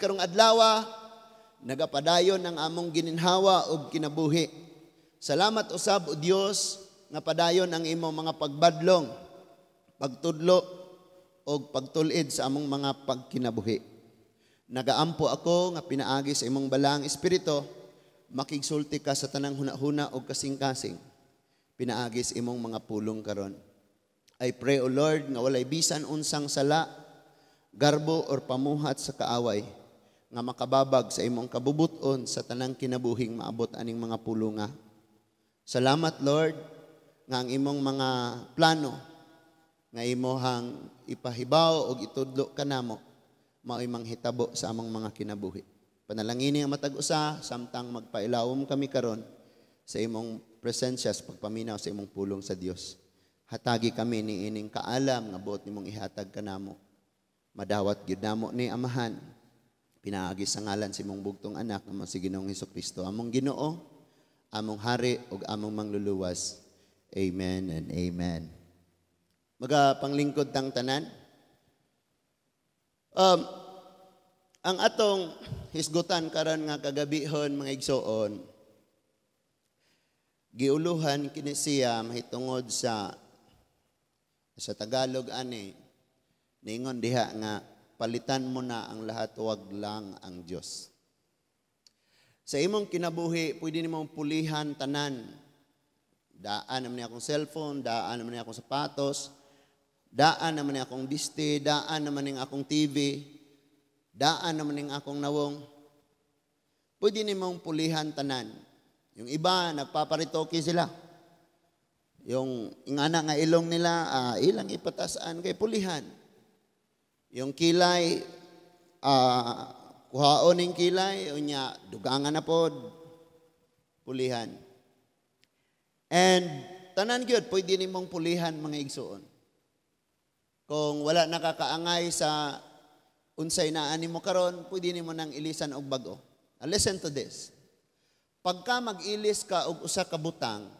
karong adlaw, nagapadayon ang among gininhawa ug kinabuhi. Salamat usab o Dios nga padayon ang imong mga pagbadlong, pagtudlo ug pagtulid sa among mga pagkinabuhi. Nagaampo ako nga pinaagi sa imong balang espiritu, makigsulti ka sa tanang hunahuna ug kasing-kasing. Pinaagi sa imong mga pulong karon. I pray, O Lord, nga walay bisan unsang sala, garbo or pamuhat sa kaaway, nga makababag sa imong kabubuton sa tanang kinabuhing maabot aning mga pulunga. Salamat, Lord, nga ang imong mga plano, nga imohang ipahibaw o itudlo kanamo, mao'y manghitabo sa among mga kinabuhi. Panalangini ang matag-usa, samtang magpailawom kami karon sa imong presensya sa pagpaminaw sa imong pulong sa Dios. Hatagi kami ni ining kaalam nga buot nimong ihatag kanamo. Madawat gyud namo ni Amahan. Pinaagi sa ngalan sa imong bugtong anak nga si Ginoong Hesukristo, among Ginoo, among Hari ug among mangluluwas. Amen and amen. Magapanglingkod tang tanan. Ang atong hisgutan karon nga kagabihon mga igsoon, giuluhan kini siya mahitungod sa Tagalog ani, ningon diha nga palitan mo na ang lahat, wag lang ang Dios. Sa imong kinabuhi, pwede nimong pulihan tanan. Daan naman niya akong cellphone, daan naman niya akong sapatos, daan naman niya akong diste, daan naman niya akong TV, daan naman niya akong nawong. Pwede nimong pulihan tanan. Yung iba, nagpaparitoke sila. Yung ingana nga ilong nila, ilang ipatasaan kay pulihan. Yung kilay, kuhaon ng kilay, unya, dugangan na pod, pulihan. And tanan gyud pwede nimong pulihan mga igsoon. Kung wala nakakaangay sa unsay naan nimo karon, pwede nimo nang ilisan og bag-o. Listen to this. Pagka mag-ilis ka og usa ka butang,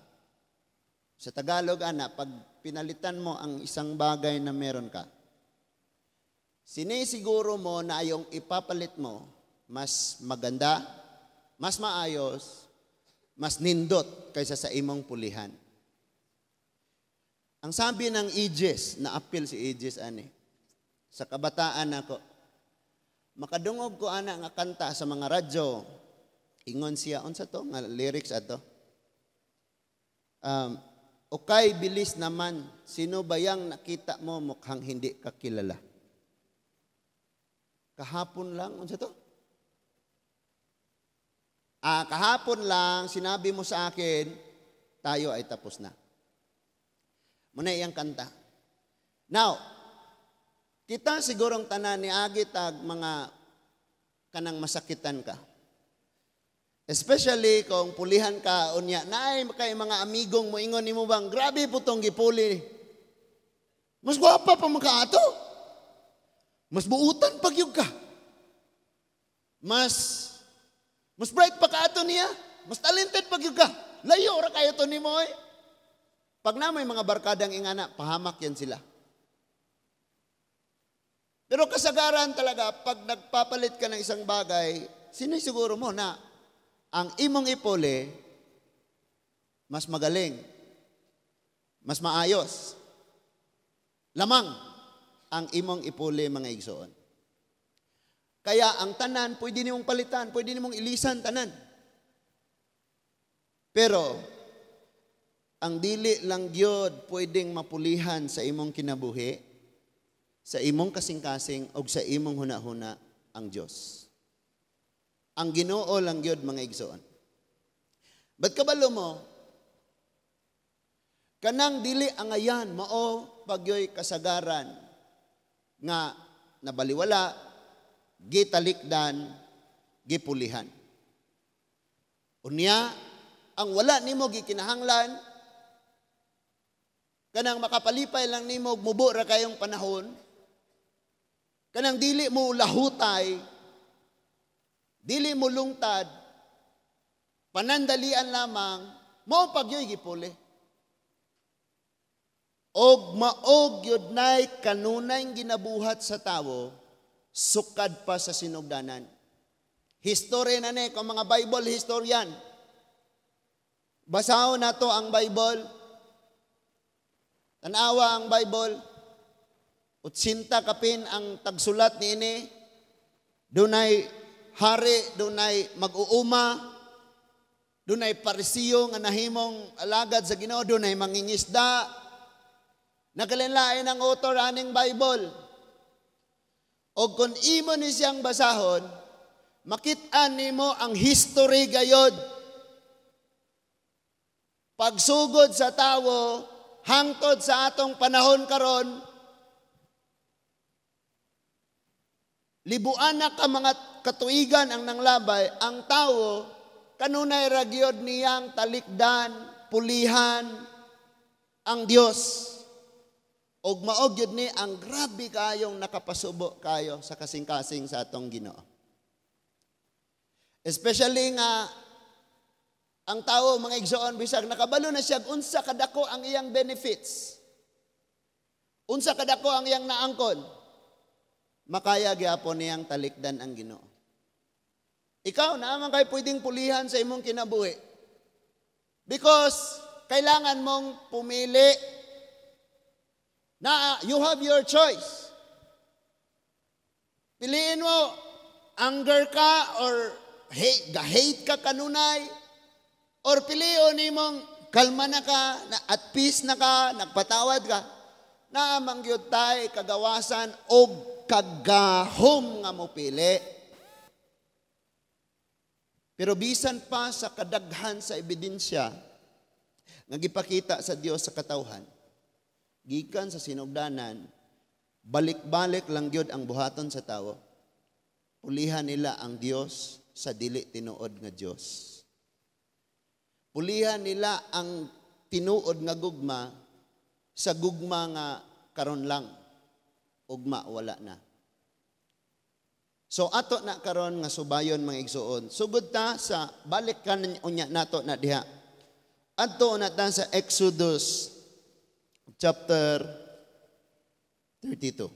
sa Tagalog ana, pag pinalitan mo ang isang bagay na meron ka, sinisiguro mo na yung ipapalit mo mas maganda, mas maayos, mas nindot kaysa sa imong pulihan. Ang sabi ng Aegis, na-appeal si Aegis ani, sa kabataan ako, makadungog ko ana nga kanta sa mga radyo, ingon siya, unsa to, nga lyrics ato. Okay, bilis naman, sino ba yang nakita mo mukhang hindi kakilala? Kahapon lang, unsa to? Kahapon lang, sinabi mo sa akin, tayo ay tapos na. Muna iyang kanta. Now, kita sigurong tanan ni agitag mga kanang masakitan ka. Especially kung pulihan ka, unya, naay kay mga amigong mo, ingon nimo bang, grabe po tong gipuli. Mas gwapa pa makaato. Mas buutan pagyug ka. Mas bright pa ka ato niya. Mas talented pagyug ka. Layo ra kayo to nimo eh. Pag na may mga barkadang ingana, pahamak yan sila. Pero kasagaran talaga, pag nagpapalit ka ng isang bagay, sinisiguro mo na ang imong ipuli mas magaling, mas maayos, lamang ang imong ipuli mga igsoon. Kaya ang tanan, pwede nimong palitan, pwede nimong ilisan tanan. Pero, ang dili lang gyud pwedeng mapulihan sa imong kinabuhi, sa imong kasing-kasing, o sa imong hunahuna ang Diyos. Ang Ginoo lang gyud mga igsoon. Ba't kabalo mo, kanang dili angayan, mao pagyoy kasagaran, nga nabaliwala, gitalikdan, gipulihan. Unya, ang wala nimo gikinahanglan, kanang makapalipay lang nimo, mubo ra kayong panahon, kanang dili mo lahutay, dili mo lungtad, panandalian lamang, mao pagyoy gipuli. Og maog yun na'y kanunay ginabuhat sa tao, sukad pa sa sinugdanan. History na ni, kung mga Bible historian. Basahon na to ang Bible. Tanawa ang Bible. 80 kapin ang tagsulat ni ini. Dunay hari, dunay mag-uuma, dunay parisiyo nga nahimong alagad sa Ginoo, dunay mangingisda. Nakalinlain ang author aning Bible. O kung imo ni siyang basahon, makit-an nimo ang history gayod. Pagsugod sa tawo, hangtod sa atong panahon karon, libuan na ka mga katuigan ang nanglabay, ang tawo, kanunay ragyod niyang talikdan, pulihan, ang Dios. Og maog yun ni, ang grabe kayong nakapasubo kayo sa kasing-kasing sa atong Ginoo. Especially nga, ang tao, mga igsoon, bisag, nakabalo na siya, unsa kadako ang iyang benefits. Unsa kadako ang iyang naangkon. Makaya gyapon niyang talikdan ang Ginoo. Ikaw, naman kayo pwedeng pulihan sa imong kinabuhi. Because, kailangan mong pumili na you have your choice. Piliin mo, anger ka or hate ka kanunay, or piliin nimong kalma na ka, at peace na ka, nagpatawad ka, na mangyod tay kagawasan o kagahom nga mo pili. Pero bisan pa sa kadaghan sa ebidensya nga gipakita sa Dios sa katawhan, gikan sa sinugdanan, balik-balik lang gyud ang buhaton sa tawo. Pulihan nila ang Dios sa dili tinuod nga Dios. Pulihan nila ang tinuod nga gugma sa gugma nga karon lang. Ugma wala na. So ato na karon nga subayon mga igsuon. Sugod ta sa balik kan unya nato na diha. Adto na ta sa Exodus chapter 32.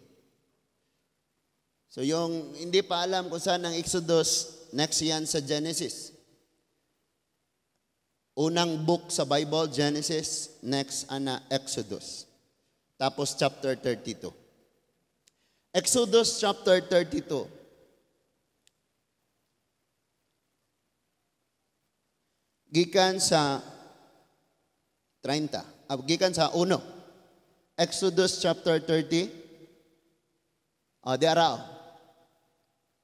So yung hindi pa alam kung saan ang Exodus, next yan sa Genesis. Unang book sa Bible, Genesis, next ana Exodus. Tapos chapter 32. Exodus chapter 32. Gikan sa 30. Gikan sa 1. Exodus chapter 30. Di araw.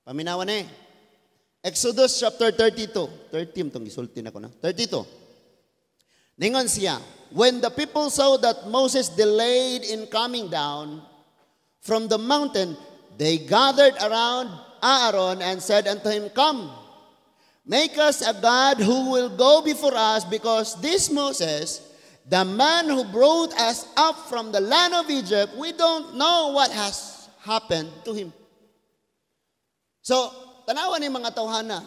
Paminawan eh. Exodus chapter 32. 13 itong isulti na ko na. 32. Ningon siya, when the people saw that Moses delayed in coming down from the mountain, they gathered around Aaron and said unto him, come, make us a God who will go before us, because this Moses, the man who brought us up from the land of Egypt, we don't know what has happened to him. So, tanawan ni mga tawhana.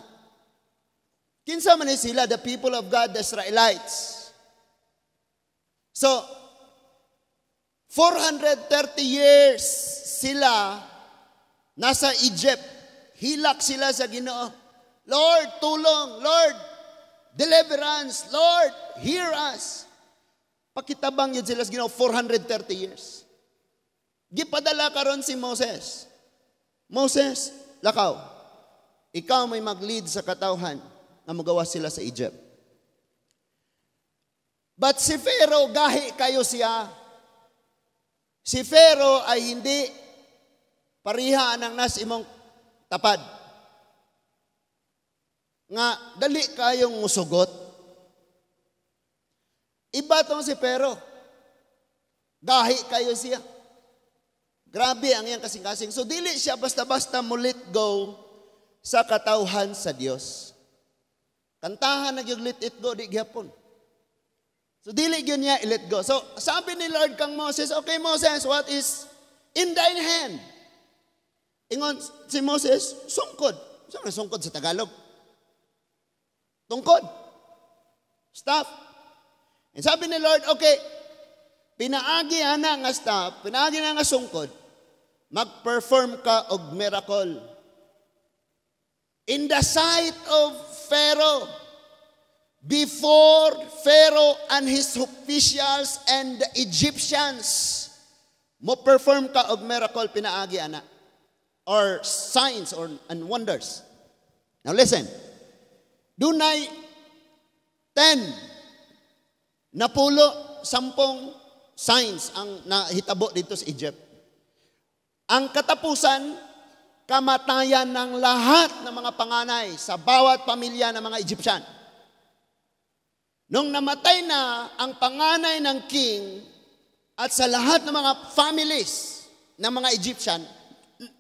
Kinsa man ni sila, the people of God, the Israelites. So, 430 years sila nasa Egypt. Hilak sila sa Ginoo. Lord, tulong. Lord, deliverance. Lord, hear us. Pakitabang yun sila sa Ginoo 430 years. Gipadala karon si Moses. Moses, lakaw. Ikaw may mag-lead sa katawhan na magawa sila sa Egypt. But si Pharaoh, gahi kayo siya. Si Pharaoh ay hindi pariha ng nas imong tapad. Nga, dali kayong musugot. Iba tong si Pharaoh. Gahi kayo siya. Grabe ang iyang kasing-kasing. So, dili siya basta-basta mo let go sa katawhan sa Dios. Kantahan na yung let it go, di gyapon. So, dili yun niya i-let go. So, sabi ni Lord kang Moses, okay Moses, what is in thine hand? Ingon si Moses, sungkod. Saan na sungkod sa Tagalog? Tungkod. Staff. And sabi ni Lord, okay, pinaagi na nga staff, pinaagi na nga sungkod, mag-perform ka og miracle. in the sight of Pharaoh, before Pharaoh and his officials and the Egyptians, mo perform ka og miracle pinaagi ana, or signs and wonders. Now listen, dunay 10 napulo 10 signs ang nahitabo dito sa Egypt. Ang katapusan, kamatayan ng lahat ng mga panganay sa bawat pamilya ng mga Egyptian. Nung namatay na ang panganay ng king at sa lahat ng mga families ng mga Egyptian,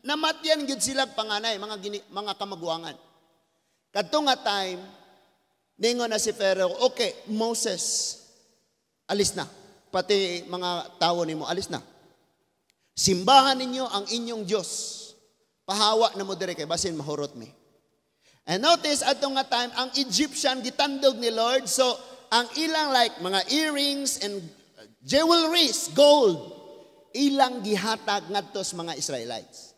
namatyan gid sila panganay, mga kamaguangan. Kadto nga time, ningon na si Pharaoh, okay, Moses, alis na. Pati mga tao nimo, alis na. Simbahan ninyo ang inyong Diyos. Pahawa na mo dire kay basin mahurot mi. And notice ato nga time, ang Egyptian gitandog ni Lord, so ang ilang like mga earrings and jewelries, gold, ilang gihatag ngadto sa mga Israelites.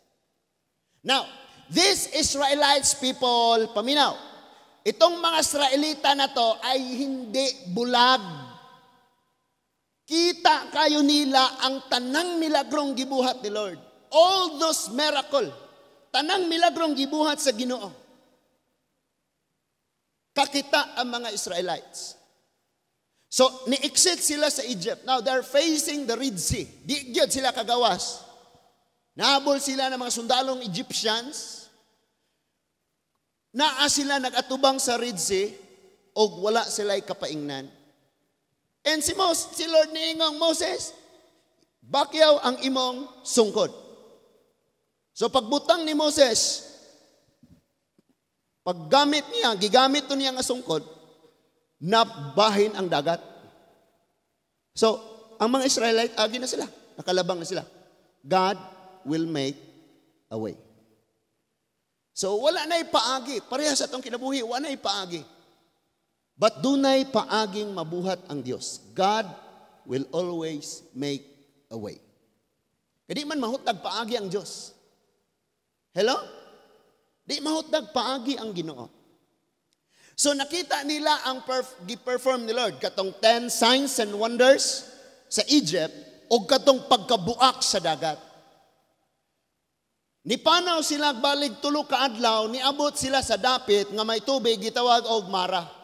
Now, these Israelites people, paminaw, itong mga Israelita na to ay hindi bulag. Kita kayo nila ang tanang milagrong gibuhat ni Lord. All those miracle, tanang milagrong gibuhat sa Ginoo. Kakita ang mga Israelites. So, ni-exit sila sa Egypt. Now, they're facing the Red Sea. Di gyud sila kagawas. Nahabol sila ng mga sundalong Egyptians. Naa sila nag-atubang sa Red Sea o wala sila'y kapaingnan. And si Lord niingong, Moses, bakyaw ang imong sungkod. So, pagbutang ni Moses, paggamit niya, gigamit to niya nga sungkod, nabahin ang dagat. So, ang mga Israelite, agi na sila. Nakalabang na sila. God will make a way. So, wala na ipaagi. Parehas atong kinabuhi, wala na ipaagi. But dunay paaging mabuhat ang Diyos. God will always make a way. Kadi man mahutag paagi ang Diyos. Hello? Di mahutag paagi ang Ginoo. So nakita nila ang gi-perform ni Lord katong 10 signs and wonders sa Egypt o katong pagkabuak sa dagat. Nipanaw sila balik tulo ka adlaw, niabot sila sa dapit nga may tubig gitawag og Mara.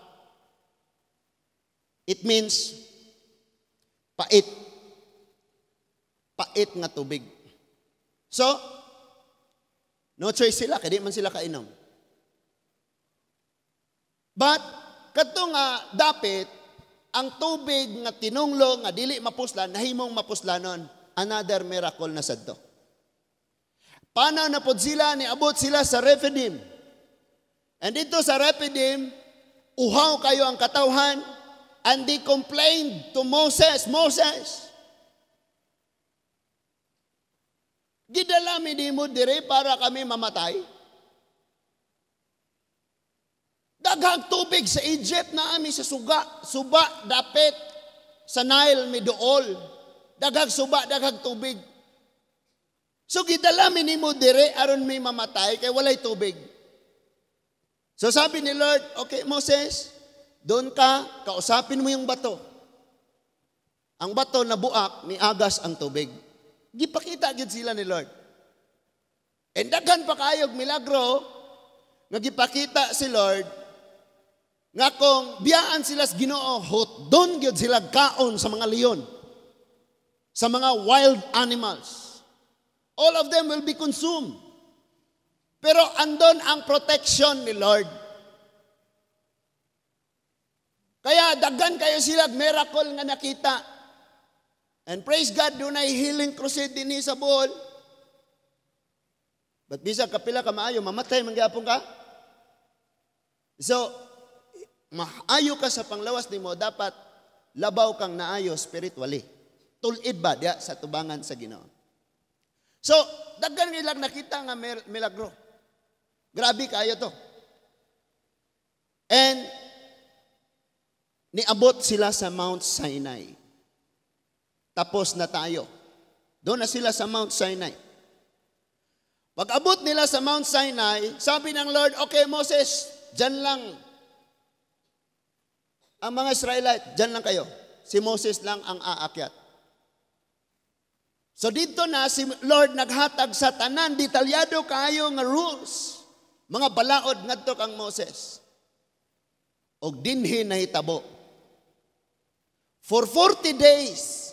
It means pait. Pait nga tubig. So, no choice sila, kaya di man sila kainom. But, kadto nga dapit, ang tubig nga tinunglo, nga dili mapuslan, nahimong mapuslanon. Another miracle na sadto. Paano na pod sila, niabot sila sa Rephidim. And dito sa Rephidim, uhaw kayo ang katawhan, and they complained to Moses, Moses, gidala mi di mo dire para kami mamatay? Daghang tubig sa Egypt na ami sa suba, dapit, sa Nile, midool. Daghang suba, daghang tubig. So gidala mi nimo dire aron may mamatay kay walay tubig. So sabi ni Lord, okay Moses, doon ka, kausapin mo yung bato. Ang bato na buak, ni agas ang tubig. Gipakita gid sila ni Lord. And daghan pa kayog milagro, nga gipakita si Lord, nga kung biyaan sila sa Ginoo, doon gyud sila kaon sa mga leon, sa mga wild animals. All of them will be consumed. Pero andon ang protection ni Lord. Kaya daghan kayo sila miracle nga nakita. And praise God, doon ay healing crusade din sa Bohol. But bisa kapila ka maayo, mamatay, mangyapon ka. So, maayo ka sa panglawas ni mo, dapat labaw kang naayo spiritually. Tulid ba diya sa tubangan sa Ginoo. So, daghan nilang nakita nga milagro. Grabe kayo to. And, niabot sila sa Mount Sinai. Tapos na tayo. Doon na sila sa Mount Sinai. Pag abot nila sa Mount Sinai, sabi ng Lord, okay Moses, dyan lang. Ang mga Israelite, dyan lang kayo. Si Moses lang ang aakyat. So dito na si Lord naghatag sa tanan, detalyado kayo nga rules. Mga balaod ngadto kang Moses. Og dinhi nahitabo. For 40 days.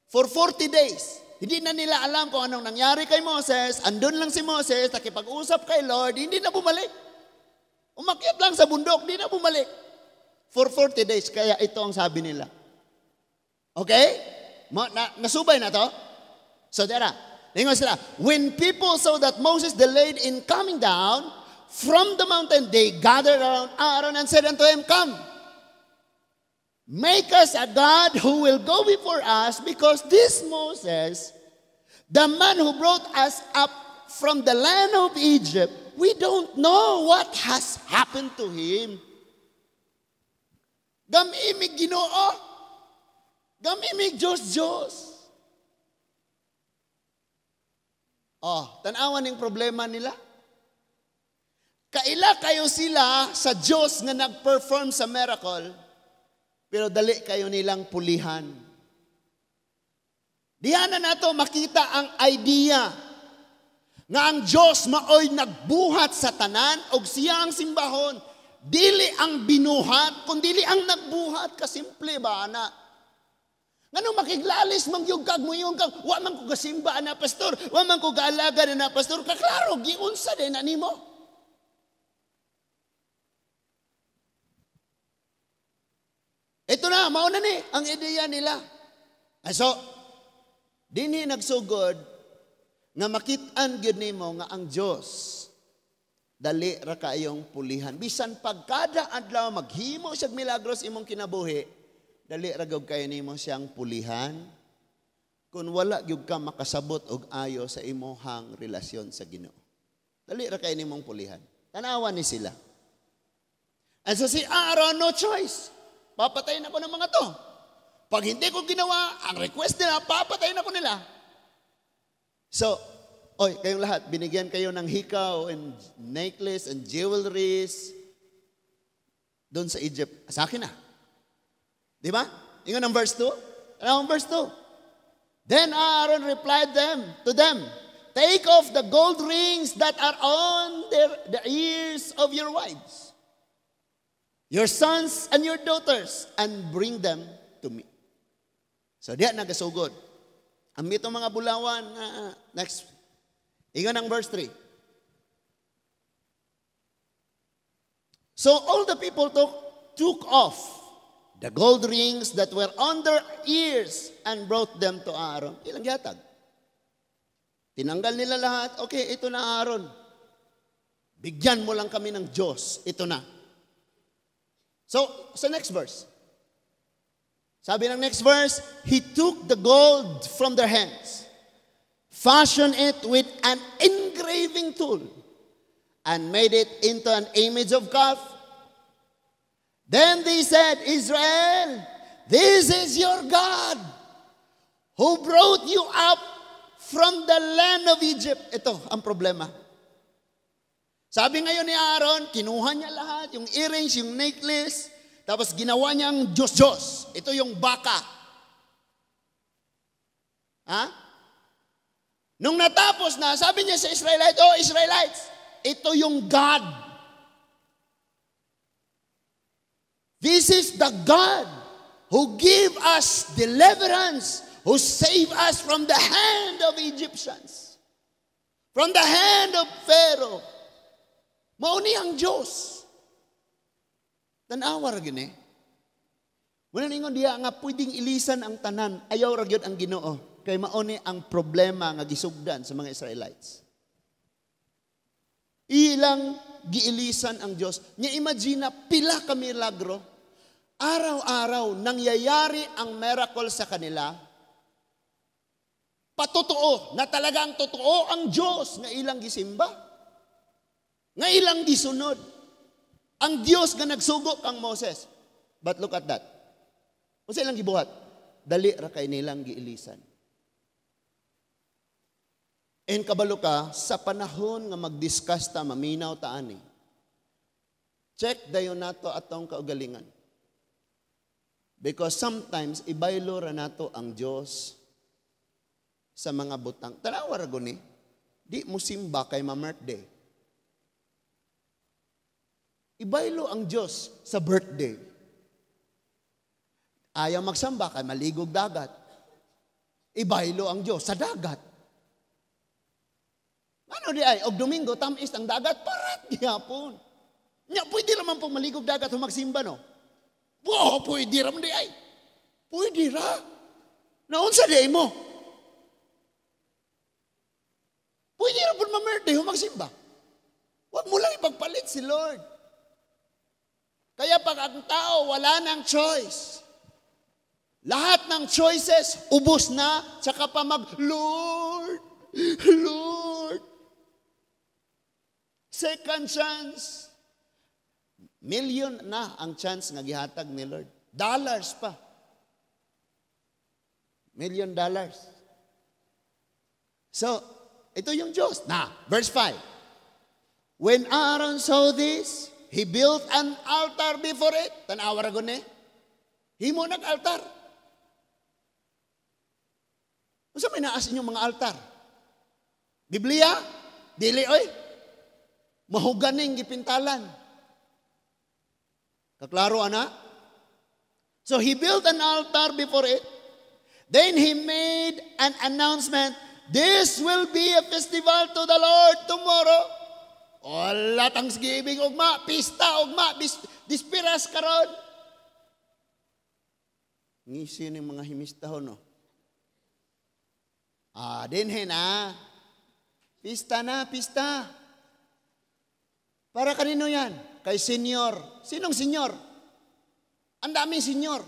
For 40 days. Hindi na nila alam kung anong nangyari kay Moses. Andun lang si Moses, nakipag-usap kay Lord, hindi na bumalik. Umakyat lang sa bundok, hindi na bumalik. For 40 days, kaya ito ang sabi nila. Okay? Nasubay na to? So, tara. Lingon sila. When people saw that Moses delayed in coming down from the mountain, they gathered around Aaron and said unto him, Come, make us a God who will go before us, because this Moses, the man who brought us up from the land of Egypt, we don't know what has happened to him. Gamimig Ginoo. Gamimig Diyos. Tanawan yung problema nila. Kaila kayo sila sa Diyos nga nag-perform sa miracle, pero dali kayo nilang pulihan. Diyan na nato makita ang idea nga ang Diyos maoy nagbuhat sa tanan og siya ang simbahon. Dili ang binuhat, kundi ang nagbuhat. Kasimple ba na? Ngano makiglalis mangyug kag muyong kag wa man ko kasimba na pastor, wa man ko kaalaga na pastor, kaklaro giunsa din na nimo. Ito na, mauna ni ang ideya nila. So, dinhi nagsugod nga makitaan gyud nimo nga ang Dios dali ra kayong pulihan. Bisan pagkada adlaw maghimo siya milagros imong kinabuhi, dali ra gyud kayo nimo siyang pulihan. Kung wala gyud ka makasabot og ayo sa imong relasyon sa Ginoo, dali ra kayo nimong pulihan. Tanawan ni sila. And so si Aaron, no choice. Papatayin ako ng mga to. Pag hindi ko ginawa, ang request nila, papatayin ako nila. So, kayong lahat, binigyan kayo ng hikaw and necklace and jewelries doon sa Egypt. Sa akin na. Di ba? Ingon ang verse 2. Ano ang verse 2? Then Aaron replied to them, Take off the gold rings that are on the ears of your wives, your sons and your daughters, and bring them to me. So diyan nagasugod. Ang mitong mga bulawan, next. Ingon ang verse 3. So all the people took off the gold rings that were on their ears and brought them to Aaron. Ilang yatag? Tinanggal nila lahat. Okay, ito na Aaron. Bigyan mo lang kami ng Diyos. Ito na. So, sa next verse. Sabi ng next verse, He took the gold from their hands, fashioned it with an engraving tool, and made it into an image of calf. Then they said, Israel, this is your God, who brought you up from the land of Egypt. Ito ang problema. Sabi ngayon ni Aaron, kinuha niya lahat, yung earrings, yung necklace, tapos ginawa niyang Diyos-Diyos. Ito yung baka. Nung natapos na, sabi niya sa Israelites, Israelites, ito yung God. This is the God who gave us deliverance, who saved us from the hand of Egyptians, from the hand of Pharaoh. Mauni ang Diyos. Tanawa ra gyud eh. Wala ningon diya nga pwedeng ilisan ang tanan, ayaw ra gyud ang Ginoo kay mauni ang problema nga gisugdan sa mga Israelites. Ilang giilisan ang Diyos. Nya imagine pila ka milagro, araw-araw nangyayari ang miracle sa kanila. Patotoo na talagang totoo ang Diyos nga ilang gisimba. Nga ilang gisunod. Ang Diyos nga nagsugo kang Moses. But look at that. Kung sa ilang gibuhat, dali ra kay nilang giilisan. And kabalo ka, sa panahon nga mag-discuss ta, maminaw ta ani, check dayon nato atong kaugalingan. Because sometimes, ibaylo ra nato ang Diyos sa mga butang. Tanawa ra guni, di mo simba kay ma-birthday. Ibaylo ang Diyos sa birthday. Ayaw magsamba kay maligog dagat. Ibaylo ang Diyos sa dagat. Ano di ay, og Domingo, tamis ang dagat, parat gihapon. Nya, pwede naman pong maligog dagat o magsimba, no? Wow, pwede naman di ay. Pwede ra. Naunsa di ay mo? Pwede ra po mamerde o magsimba. Huwag mo lang ipagpalit si Lord. Kaya pag ang tao, wala nang choice. Lahat ng choices, ubos na, tsaka pa Lord, Lord. Second chance. Million na ang chance nga gihatag ni Lord. Dollars pa. $1 million. So, ito yung Diyos. Verse 5. When Aaron saw this, he built an altar before it. Tanawa ra guni. Himo nag-altar. Unsa may naas inyong mga altar? Biblia? Dili oy. Mahuganing gipintalan. Kaklaro ana? So he built an altar before it. Then he made an announcement, this will be a festival to the Lord tomorrow. Wala Thanksgiving ugma, pista ugma, dispiras karon. Ngisi ng mga himistahon no. Dinhin Pista na, pista. Para kanino yan? Kay senyor. Sinong senyor? Ang daming senyor.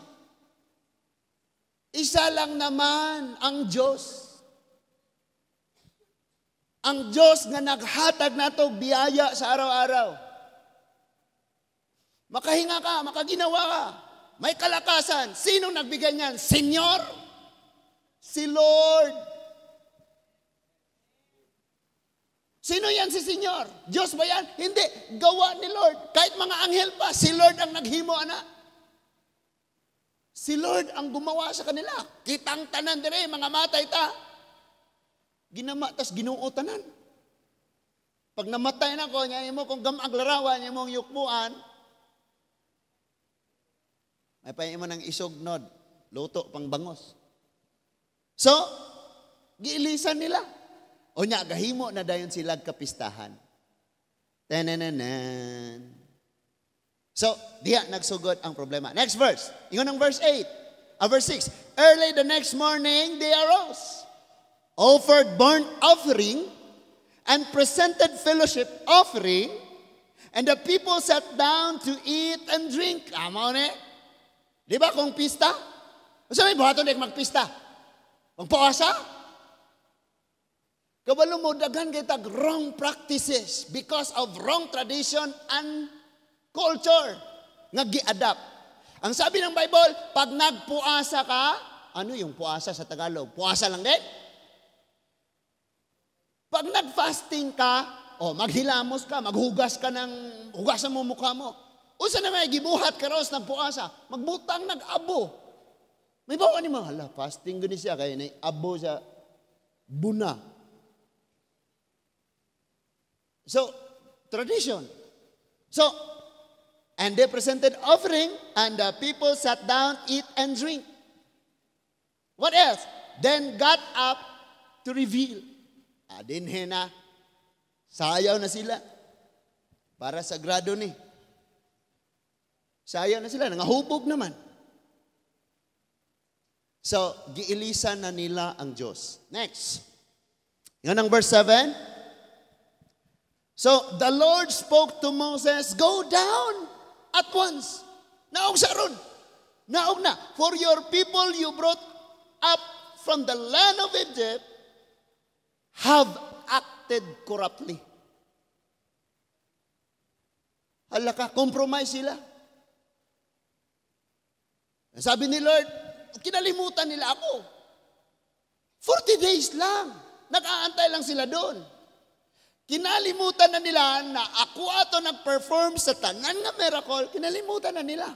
Isa lang naman ang Diyos. Ang Diyos nga naghatag nato biyaya sa araw-araw. Makahinga ka, makaginawa ka, may kalakasan. Sinong nagbigay niyan? Senyor? Si Lord. Sino yan si Senyor? Diyos ba yan? Hindi. Gawa ni Lord. Kahit mga anghel pa, si Lord ang naghimo, anak. Si Lord ang gumawa sa kanila. Kitang tanan dire, mga matay ta. Ginama, tas ginuo tanan. Pag namatay na ko, niya mo kung gamag larawan, niya mong yukmuan, may pahin mo ng isognod, luto pang bangos. So, giilisan nila. O nya, gahimo na dayon sila kapistahan. Tanananan. So, diya nagsugod ang problema. Next verse. Ingon ang verse 8. Verse 6. Early the next morning, they arose, offered burnt offering, and presented fellowship offering, and the people sat down to eat and drink. Amaw ne? Di ba kung pista? Sabi, buhaton na magpista. Kung puasa? Kabalo mo daghan kitag wrong practices because of wrong tradition and culture nga gi-adapt. Ang sabi ng Bible, pag nagpuasa ka, ano yung puasa sa Tagalog? Puasa lang din? Pag nag-fasting ka, maghilamos ka, maghugas ka ng, hugasan mo mukha mo. Usa na may gibuhat ka ros nagpuasa, magbutang nag-abo. May bawa ni mga, fasting gani siya, kaya na-abo sa buna. So, tradition. So, and they presented offering, and the people sat down, eat and drink. What else? Then got up to reveal. Dinhe na. Sayaw na sila. Para sagrado ni. Sayaw na sila. Nangahubog naman. So, giilisan na nila ang Diyos. Next. Yan ang verse 7. So, the Lord spoke to Moses, go down at once. Naog sa ron. Naog na. For your people you brought up from the land of Egypt have acted corruptly. Hala ka, compromise sila. Sabi ni Lord, kinalimutan nila ako. 40 days lang. Nag-aantay lang sila doon. Kinalimutan na nila na ako ato nag-perform sa tanan nga miracle, kinalimutan na nila.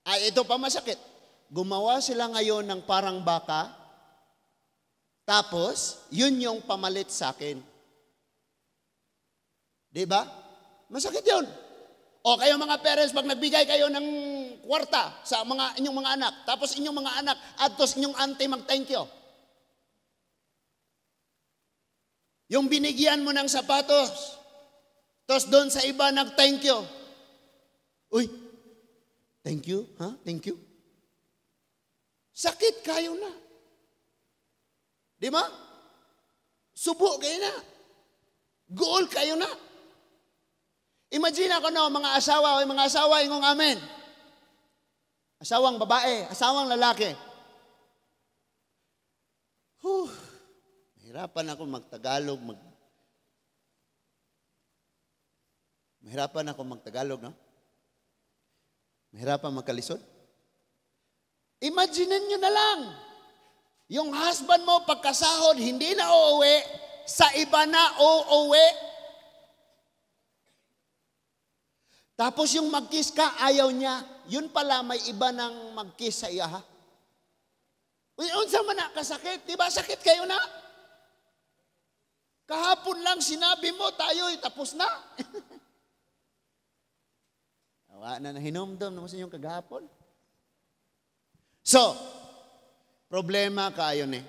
Ay, ito pa masakit. Gumawa sila ngayon ng parang baka, tapos, yun yung pamalit sa akin. Diba? Masakit yun. O kayo mga parents, pag nagbigay kayo ng kwarta sa inyong mga anak, tapos inyong mga anak, at tapos inyong auntie mag-thank you. Yung binigyan mo ng sapatos, tapos doon sa iba nag-thank you. Uy, thank you, ha? Thank you. Sakit kayo na. Di ba? Subo kayo na. Goal kayo na. Imagine ako no, mga asawa, ingong amen. Asawang babae, asawang lalaki. Mahirapan ako magtagalog, Mahirapan ako magtagalog, no? Mahirapan magkalisod. Imagine nyo na lang. Yung husband mo pagkasahod, hindi na uuwi, sa iba na uuwi. Tapos yung mag-kiss ka, ayaw niya. Yun pala, may iba nang mag-kiss sa iya, ha? Unsa man na kasakit, di ba? Sakit kayo na? Kahapon lang sinabi mo, tayo'y tapos na. Awa na nahinomdom naman sa inyong kagahapon. So, problema kayo ni.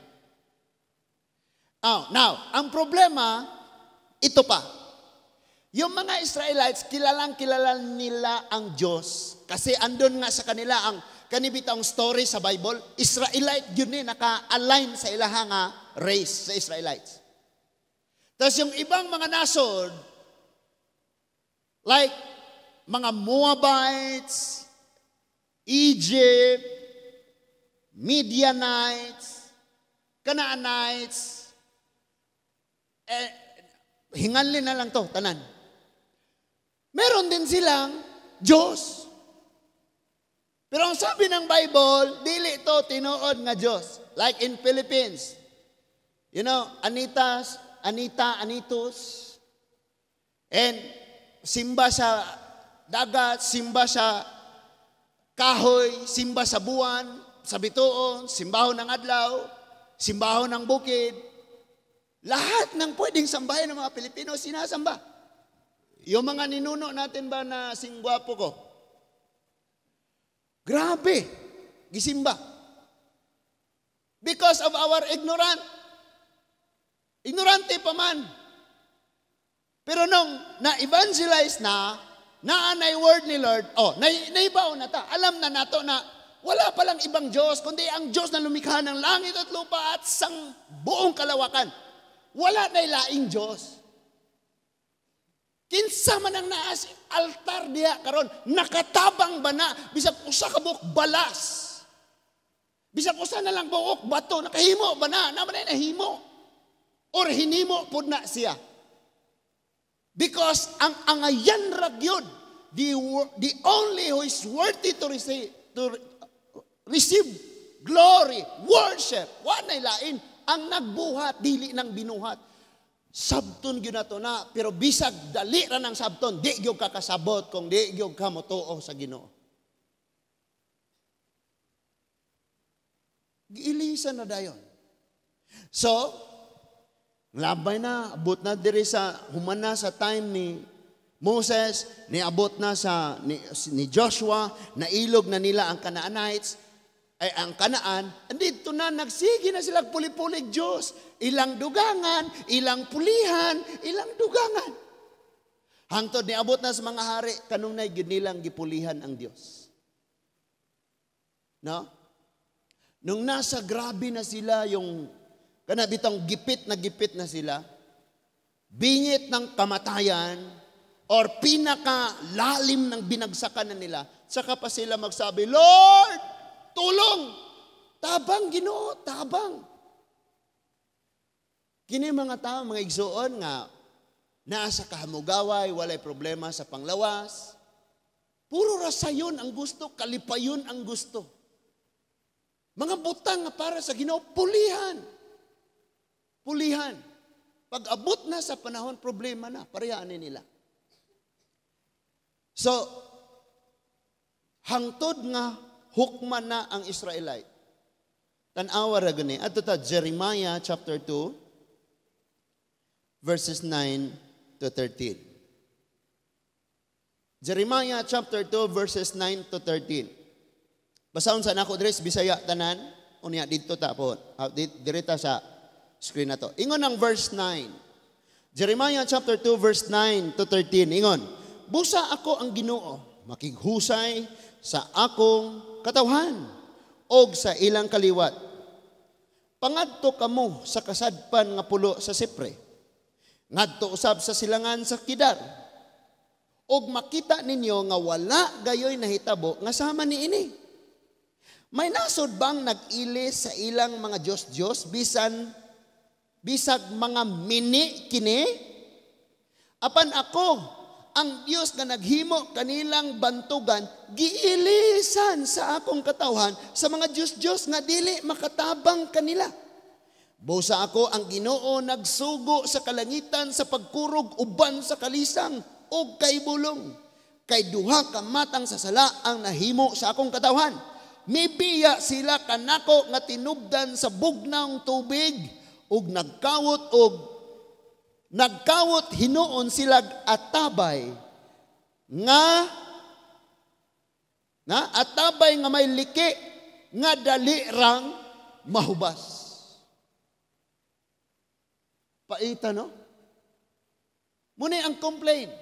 Now, ang problema, ito pa. Yung mga Israelites, kilala nila ang Diyos. Kasi andun nga sa kanila ang kanibitang story sa Bible. Israelite, yun naka-align sa ilahang race sa Israelites. Tapos yung ibang mga nasod, like mga Moabites, Egypt, Midianites, Canaanites, hinganlin na lang to, tanan. Meron din silang Diyos. Pero ang sabi ng Bible, dili ito tinuod nga Diyos. Like in Philippines, you know, Anita, Anitus, and simba sa dagat, simba sa kahoy, simba sa buwan, sa bituon, simbahon ng adlaw, simbahon ng bukid. Lahat ng pwedeng sambahin ng mga Pilipino, sinasamba. Yung mga ninuno natin ba na singwapo ko? Grabe, gisimba. Because of our ignorante pa man. Pero nung na-evangelize naanay word ni Lord, naibaw na ta. Alam na nato na wala palang ibang Diyos, kundi ang Diyos na lumikha ng langit at lupa at sang buong kalawakan. Wala na ilaing Diyos. Kinsa man ang naas altar diha karon, nakatabang ba na bisag usa ka buok balas. Bisag usa na lang buok bato, nakahimo ba na? Naman na nahimo. Or hinimo pud na siya. Because ang angayan ragyod, the only who is worthy to receive glory, worship, wanay lain, ang nagbuhat, dili nang binuhat. Sabton gyud nato na, pero bisag dali ra ng sabton, di gyud kakasabot kung di gyud ka motuo sa Ginoo. Giilisan na dayon. So, labay na, abot na diri sa humana sa time ni Moses, niabot na ni Joshua, nailog na nila ang Canaanites, ay ang Kanaan, andito na, nagsige na sila puli-pulig Diyos. Ilang dugangan, ilang pulihan, ilang dugangan. Hangtod niabot na sa mga hari, kanunay ginilang gipulihan ang Diyos. No? Nung nasa grabe na sila, yung kanabitang gipit na sila, bingit ng kamatayan, or pinakalalim ng binagsakan na nila, saka pa sila magsabi, Lord, tulong! Tabang, Ginoo, tabang. Kini mga tao, mga igsuon nga, nasa kahamugaway, walay problema sa panglawas. Puro rasayon ang gusto, kalipayon ang gusto. Mga butang nga para sa Ginoo, pulihan. pulihan. Pag abot na sa panahon, problema na, parehaan nila. So, hangtod nga hukman na ang Israelite. Tanawa ra gani. Ato ta Jeremiah chapter 2 verses 9 to 13. Jeremiah chapter 2 verses 9 to 13. Basahon sa nako dres Bisaya tanan, unya didto ta po. Direta sa screen na to. Ingon ang verse 9. Jeremiah chapter 2 verse 9 to 13. Ingon, busa ako ang Ginoo, makighusay sa akong katawhan og sa ilang kaliwat. Pangadto kamo sa kasadpan nga pulo sa Sipre. Ngadto usab sa silangan sa Kidar. Og makita ninyo nga wala gayoy nahitabo nga sama niini. May nasod bang nag-ilis sa ilang mga Diyos bisag mga mini kini? Apan ako, ang Diyos nga naghimo kanilang bantugan, giilisan sa akong katawhan sa mga Diyos nga dili makatabang kanila. Busa ako ang Ginoo nagsugo sa kalangitan sa pagkurog uban sa kalisang o kay bulong. Kay duha ka matang sa sala ang nahimo sa akong katawhan. Mibiya sila kanako nga tinubdan sa bugnang tubig ug nagkawot hinuon sila atabay nga may liki nga dali rang mahubas. Paita no? Muna ang complaint.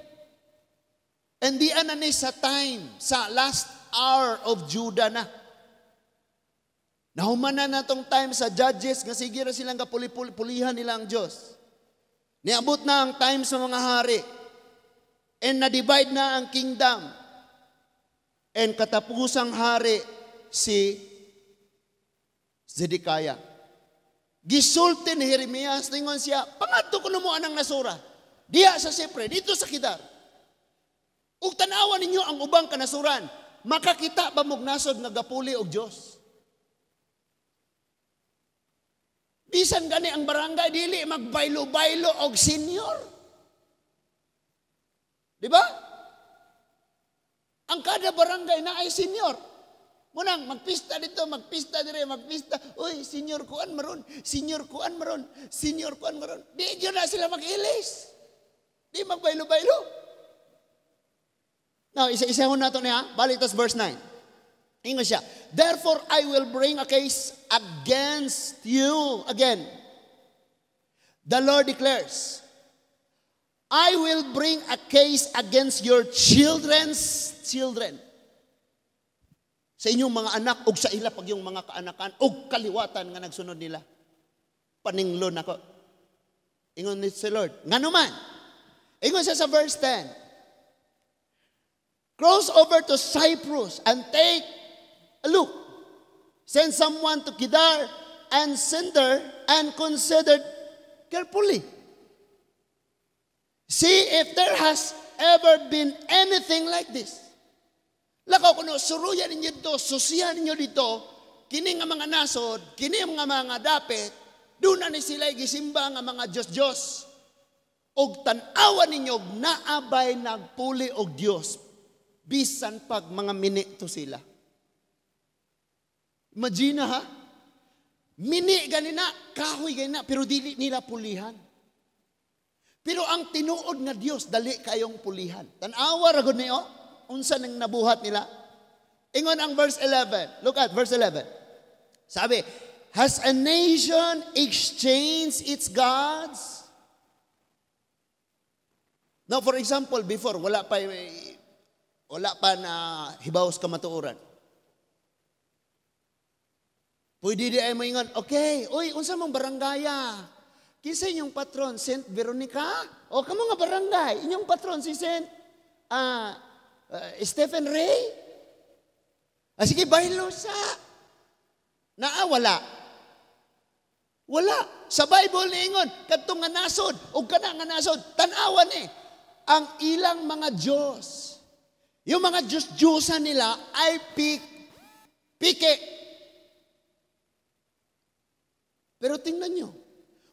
And di anani sa time, sa last hour of Judah na. Nahuman na tong time sa judges nga sige ra silang kapulihan nila ang Diyos. Niabot na ang time sa mga hari. And na-divide na ang kingdom. And katapusang hari si Zedekiah. Gisulti ni Jeremias, tingon siya, pangadto ko mo anang nasura. Diya sa Sipre, dito sa Kidar. Ug tanawan ninyo ang ubang kanasuran. Makakita ba mog nasod nga gapuli og Dios? Bisan gani ang barangay dili magbaylo-baylo og senior. Di ba? Ang kada barangay na ay senior. Munang magpista dito, magpista dire, magpista. Uy, senior kuan maron, senior kuan maron, senior kuan maron. Di gyud na sila mag-ilis. Di magbaylo-baylo. Now, isa-isahon nato niya, balik tas verse 9. Ingon siya, therefore I will bring a case against you again. The Lord declares, I will bring a case against your children's children. Sa inyong mga anak, ug sa ila pag yung mga kaanakan, ug kaliwatan nga nagsunod nila. Paninglon ako. Ingon ni si Lord, nga naman. Ingon siya sa verse 10, cross over to Cyprus and take a look. Send someone to Kedar and Sinter and consider carefully. See if there has ever been anything like this. Lakaw kuno, suruyan ninyo dito, susiyan ninyo dito, kini nga mga nasod, kini nga mga dapit, doon na ni sila gisimba nga mga Diyos-Diyos. Og tanawan ninyo, naabay nagpuli og Diyos. Bisan pag mga minito sila. Imagine ha? Mini ganina, kahoy ganina, pero dili nila pulihan. Pero ang tinuod nga Dios dali kayong pulihan. Tanawa ra gud niyo unsa nang nabuhat nila. Ingon ang verse 11. Look at verse 11. Sabi, has a nation exchanged its gods? Now for example, before wala pa na hibaws kamatuoran. Pwede di ay mo ingon, okay, uy, unsa mong barangaya? Kinsa inyong patron, Saint Veronica? O kamo nga barangay, inyong patron si Saint Stephen Ray? Sige, baylo sa. Wala. Wala. Sa Bible niingon, kadtong nga nasod, o kana nga nasod, tanawan ang ilang mga Diyos. Yung mga Diyos-Diyosan nila ay pike. Pero tingnan nyo,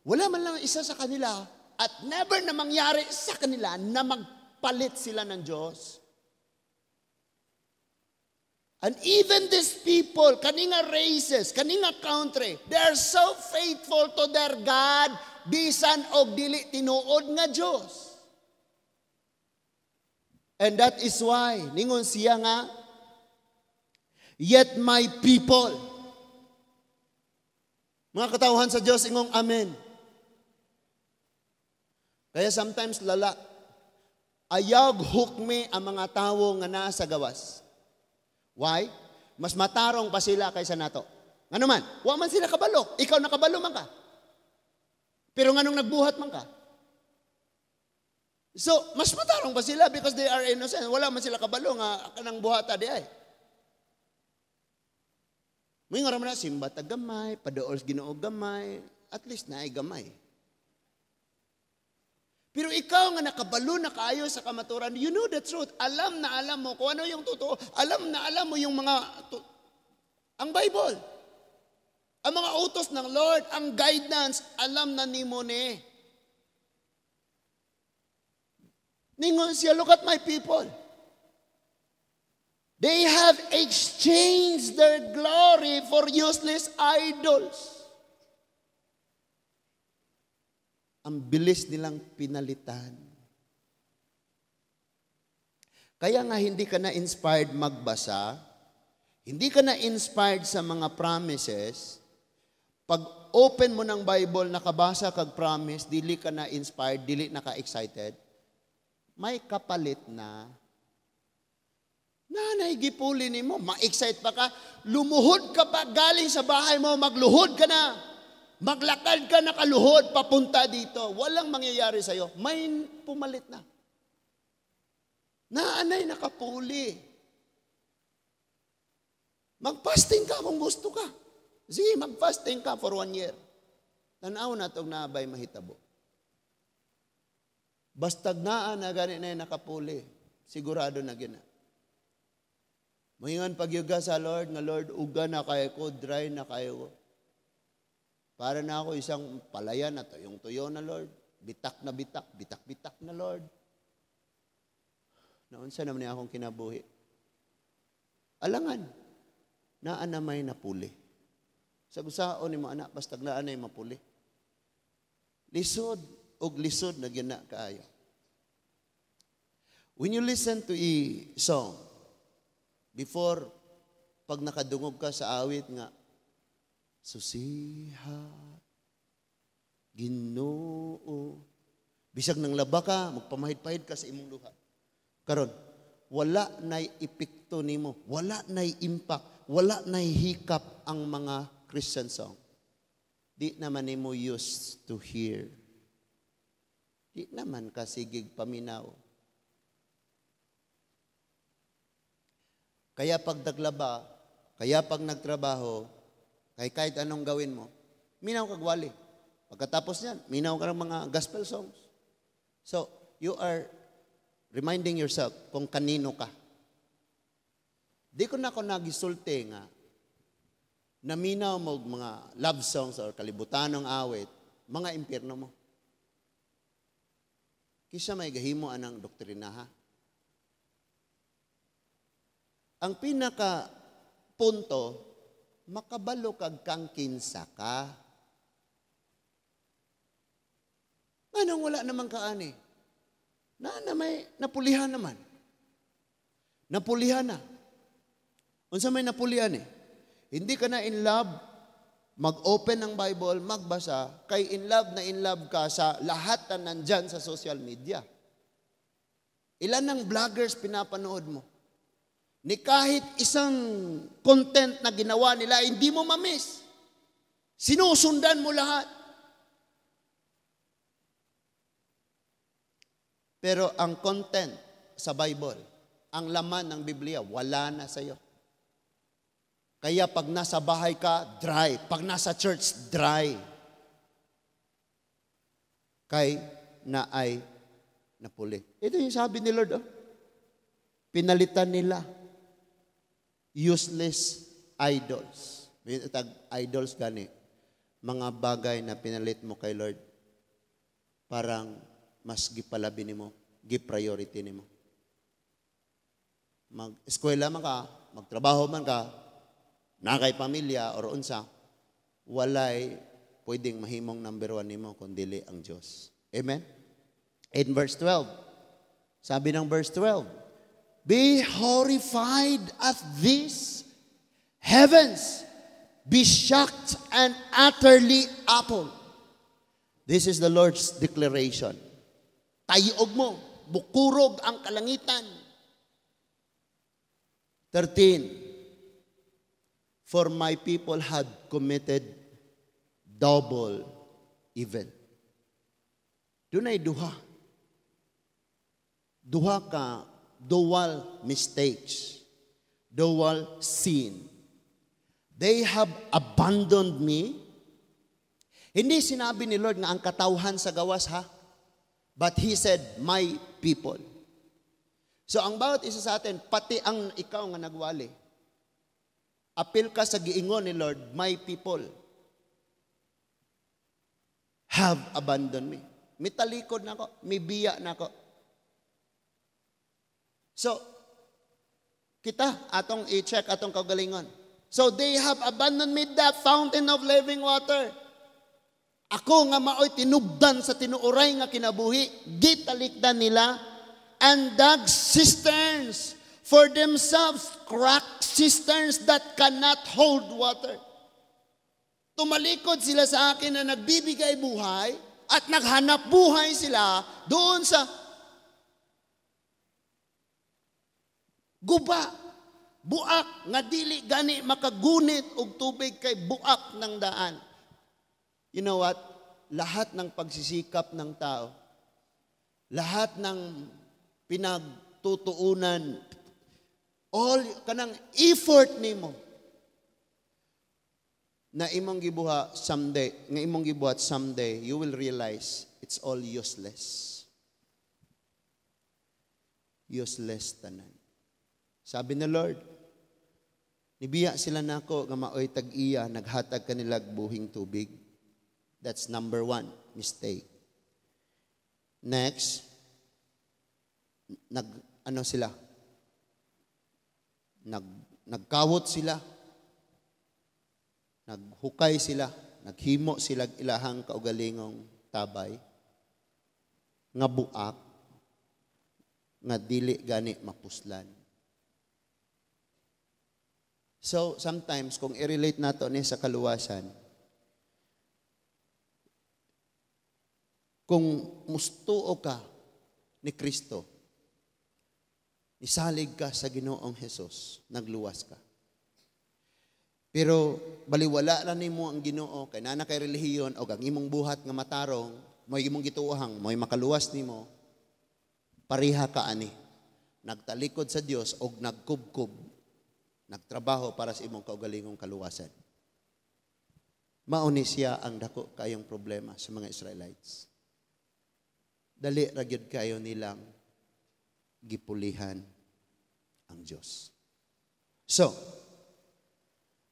Wala man lang isa sa kanila at never na mangyari sa kanila na magpalit sila ng Diyos. And even these people, kaninga races, kaninga country, they are so faithful to their God, bisan og dili tinuod nga Diyos. And that is why, ningon siya nga, yet my people. Mga katauhan sa Diyos, ingong amen. Kaya sometimes lala, ayag hukmi ang mga tawo nga nasa gawas. Why? Mas matarong pa sila kaysa nato. Ano man? Wa man sila kabalo. Ikaw nakabalo man ka. Pero nganong nagbuhat man ka? So, mas matarong pa sila because they are innocent. Wala man sila kabalo nga kanang buhata di ay. May nga raman na, simba tagamay, padaol Ginoo gamay, at least na ay gamay. Pero ikaw nga nakabalo na kaayo sa kamaturan, you know the truth. Alam na alam mo kung ano yung totoo. Alam na alam mo yung ang Bible. Ang mga utos ng Lord, ang guidance, alam na ni mo ni. Ningon siya, look at my people. They have exchanged their glory for useless idols. Ang bilis nilang pinalitan. Kaya nga hindi ka na inspired magbasa, hindi ka na inspired sa mga promises, pag open mo ng Bible, nakabasa kag promise, dili ka na inspired, dili na ka excited, may kapalit na. Nanay, gipuli ni mo, ma-excite pa ka, lumuhod ka pa, galing sa bahay mo, magluhod ka na. Maglakad ka nakaluhod, papunta dito. Walang mangyayari sa'yo. May pumalit na. Naanay nakapuli. Mag-fasting ka kung gusto ka. Sige, mag-fasting ka for 1 year. Tanaw na itong naabay mahitabo. Bastag naan na ganit na yung nakapuli. Sigurado na gina. Mahingan pagyuga sa Lord, nga Lord, uga na kayo ko, dry na kayo ko. Para na ako isang palayan na yung tuyo na Lord. Bitak na bitak, bitak-bitak na Lord. Naunsa naman niya akong kinabuhi. Alangan, naan na may napuli. Sa gusaon ni mga anak, basta naan na mapuli. Lisod, og lisod na gina kaayo. When you listen to a song, before, pag nakadungog ka sa awit nga, susihat, Ginoo. Bisag nang laba ka, magpamahid-pahid ka sa imong luha. Karon, wala na'y epekto nimo, wala na'y impact, wala na'y hikap ang mga Christian song. Di naman nimo used to hear. Di naman kasigig paminaw. Kaya pag naglaba, kaya pag nagtrabaho, kahit anong gawin mo, minaw kagwali. Pagkatapos niyan, minaw ka ng mga gospel songs. So, you are reminding yourself kung kanino ka. Di ko na ako nagisulti nga, naminaw mo mga love songs or kalibutanong awit, mga impyerno mo. Kisa may gahimo anang doktrinaha. Ang pinaka punto, makabalo kag kang kinsa ka. Anong wala naman kaani? Na may napulihan naman. Napulihan na. Unsa may napulihan eh? Hindi ka na in love, mag-open ng Bible, magbasa, kay in love ka sa lahat na nandyan sa social media. Ilan ng vloggers pinapanood mo? Ni kahit isang content na ginawa nila, hindi mo mamiss. Sinusundan mo lahat. Pero ang content sa Bible, ang laman ng Biblia, wala na sa iyo. Kaya pag nasa bahay ka, dry. Pag nasa church, dry. Kay na ay napuli. Ito yung sabi ni Lord, pinalitan nila useless idols. Tag idols gani. mga bagay na pinalit mo kay Lord, parang mas gipalabi nimo, gi-priority nimo. Mag-eskwela man ka, magtrabaho man ka, nakay pamilya or unsa, walay pwedeng mahimong number 1 nimo kundi ang Dios. Amen? In verse 12, sabi ng verse 12, be horrified at this, heavens, be shocked and utterly appalled. This is the Lord's declaration. Tayog mo, bukurog ang kalangitan. 13, for my people had committed double evil. Dunay duha. Duha ka, dual mistakes, dual sin. They have abandoned me. Hindi sinabi ni Lord nga ang katawhan sa gawas ha. But He said, my people. So ang bawat isa sa atin, pati ang ikaw nga nagwali, apil ka sa giingon ni Lord, my people have abandoned me. Mitalikod na ako, mibiya na ako. So, kita atong i-check atong kaugalingon. So they have abandoned me, the fountain of living water. Ako nga maoy tinubdan sa tinuoray nga kinabuhi, gitalikdan nila and dug cisterns for themselves, cracked cisterns that cannot hold water. Tumalikod sila sa akin na nagbibigay buhay at naghanap buhay sila doon sa guba, buak, nga dili gani makagunit og tubig kay buak ng daan. You know what? Lahat ng pagsisikap ng tao, lahat ng pinagtutuunan, all kanang effort nimo na imong gibuha someday, nga imong gibuhat someday, you will realize it's all useless. Useless tanan. Sabi ni Lord, nibiya sila nako nga maoy tag-iya, naghatag kanila buhing tubig. That's number 1, mistake. Next, nagkawot sila, naghukay sila, naghimo sila ilahang kaugalingong tabay, nga buak, nga dili gani mapuslan. So, sometimes, kung i-relate nato ni sa kaluwasan, kung mustuo ka ni Kristo, isalig ka sa Ginoong Hesus, nagluwas ka. Pero baliwala na nimo ang Ginoo kay nana kay relihiyon o ang imong buhat nga matarong, mo'y imong gituohang, mo'y makaluwas nimo, pareha ka ani. Nagtalikod sa Dios og nagkubkub, nagtrabaho para sa imong kaugalingong kaluwasan. Mauni siya ang dako kayong problema sa mga Israelites. Dali ra gyud kayo nilang gipulihan ang Dios. So,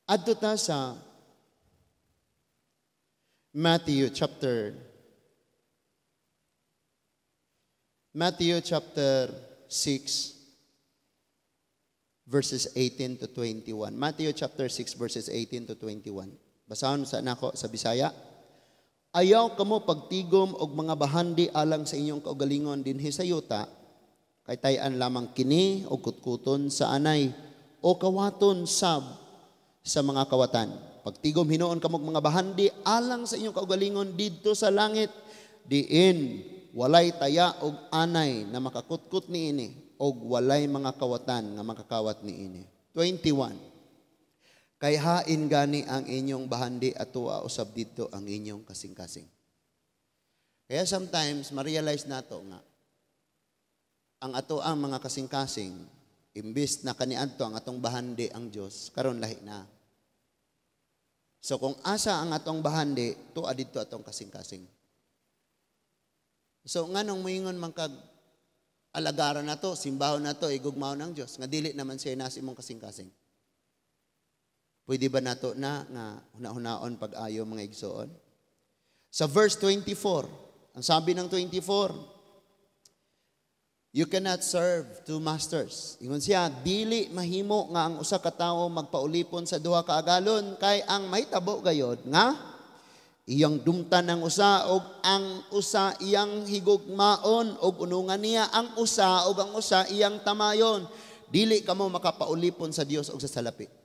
adto ta sa Matthew chapter 6 verses 18 to 21. Matthew chapter 6 verses 18 to 21. Basahon sa nako sa Bisaya. Ayaw kamo pagtigom og mga bahandi alang sa inyong kaugalingon dinhi sa yuta, kay tay-an lamang kini og kutkuton sa anay o kawaton sab sa mga kawatan. Pagtigom hinuon kamo og mga bahandi alang sa inyong kaugalingon didto sa langit, diin walay taya og anay na makakutkot niini og walay mga kawatan nga makakawat niini. 21. Kay hain gani ang inyong bahandi at tuwa usab dito ang inyong kasing-kasing. Kaya sometimes ma-realize nato nga ang ato ang mga kasing-kasing imbis na kaniadto ang atong bahandi ang Dios karon lahi na. So kung asa ang atong bahandi, tuwa dito atong kasing-kasing. So nganong moingon man kag alagaran nato, simbahon nato, igugmaon ng Dios nga dili naman siya nas imong kasing-kasing. Pwede ba nato na nga hunaon pag-ayo mga igsoon? Sa verse 24, ang sabi ng 24, you cannot serve two masters. Ingon siya, dili mahimo nga ang usa ka tawo magpaulipon sa duha ka agalon kay ang mahitabo gayod nga iyang dumtan ang usa og ang usa iyang higugmaon og unungan niya ang usa og ang usa iyang tamayon. Dili kamo makapaulipon sa Dios og sa salapi.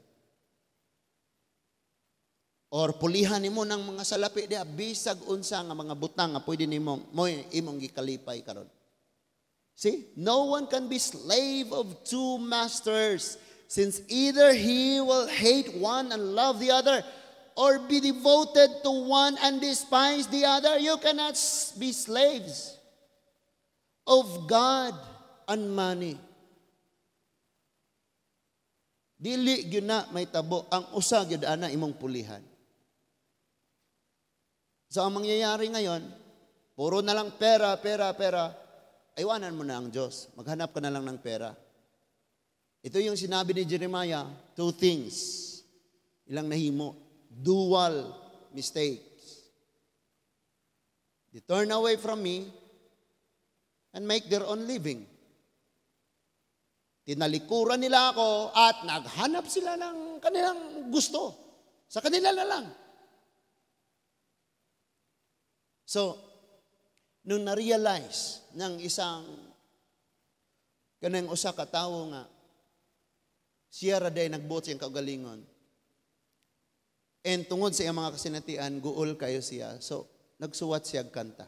Or pulihan nimo ng mga salapi dia bisag unsa nga mga butang nga pwede nimo imong gikalipay karon. See, no one can be slave of two masters, since either he will hate one and love the other, or be devoted to one and despise the other. You cannot be slaves of God and money. Dili gyud na may tabo ang usa gyud ana imong pulihan. So ang mangyayari ngayon, puro na lang pera, iwanan mo na ang Diyos. Maghanap ka na lang ng pera. Ito yung sinabi ni Jeremiah, two things. Ilang nahimo. Dual mistakes. They turn away from me and make their own living. Tinalikuran nila ako at naghanap sila ng kanilang gusto. Sa kanila na lang. So, nung na-realize ng isang kanang usa ka tawo nga siya raday nagbuot siyang kaugalingon. And tungod sa iyang mga kasinatian, guol kayo siya. So, nagsuwat siya kanta.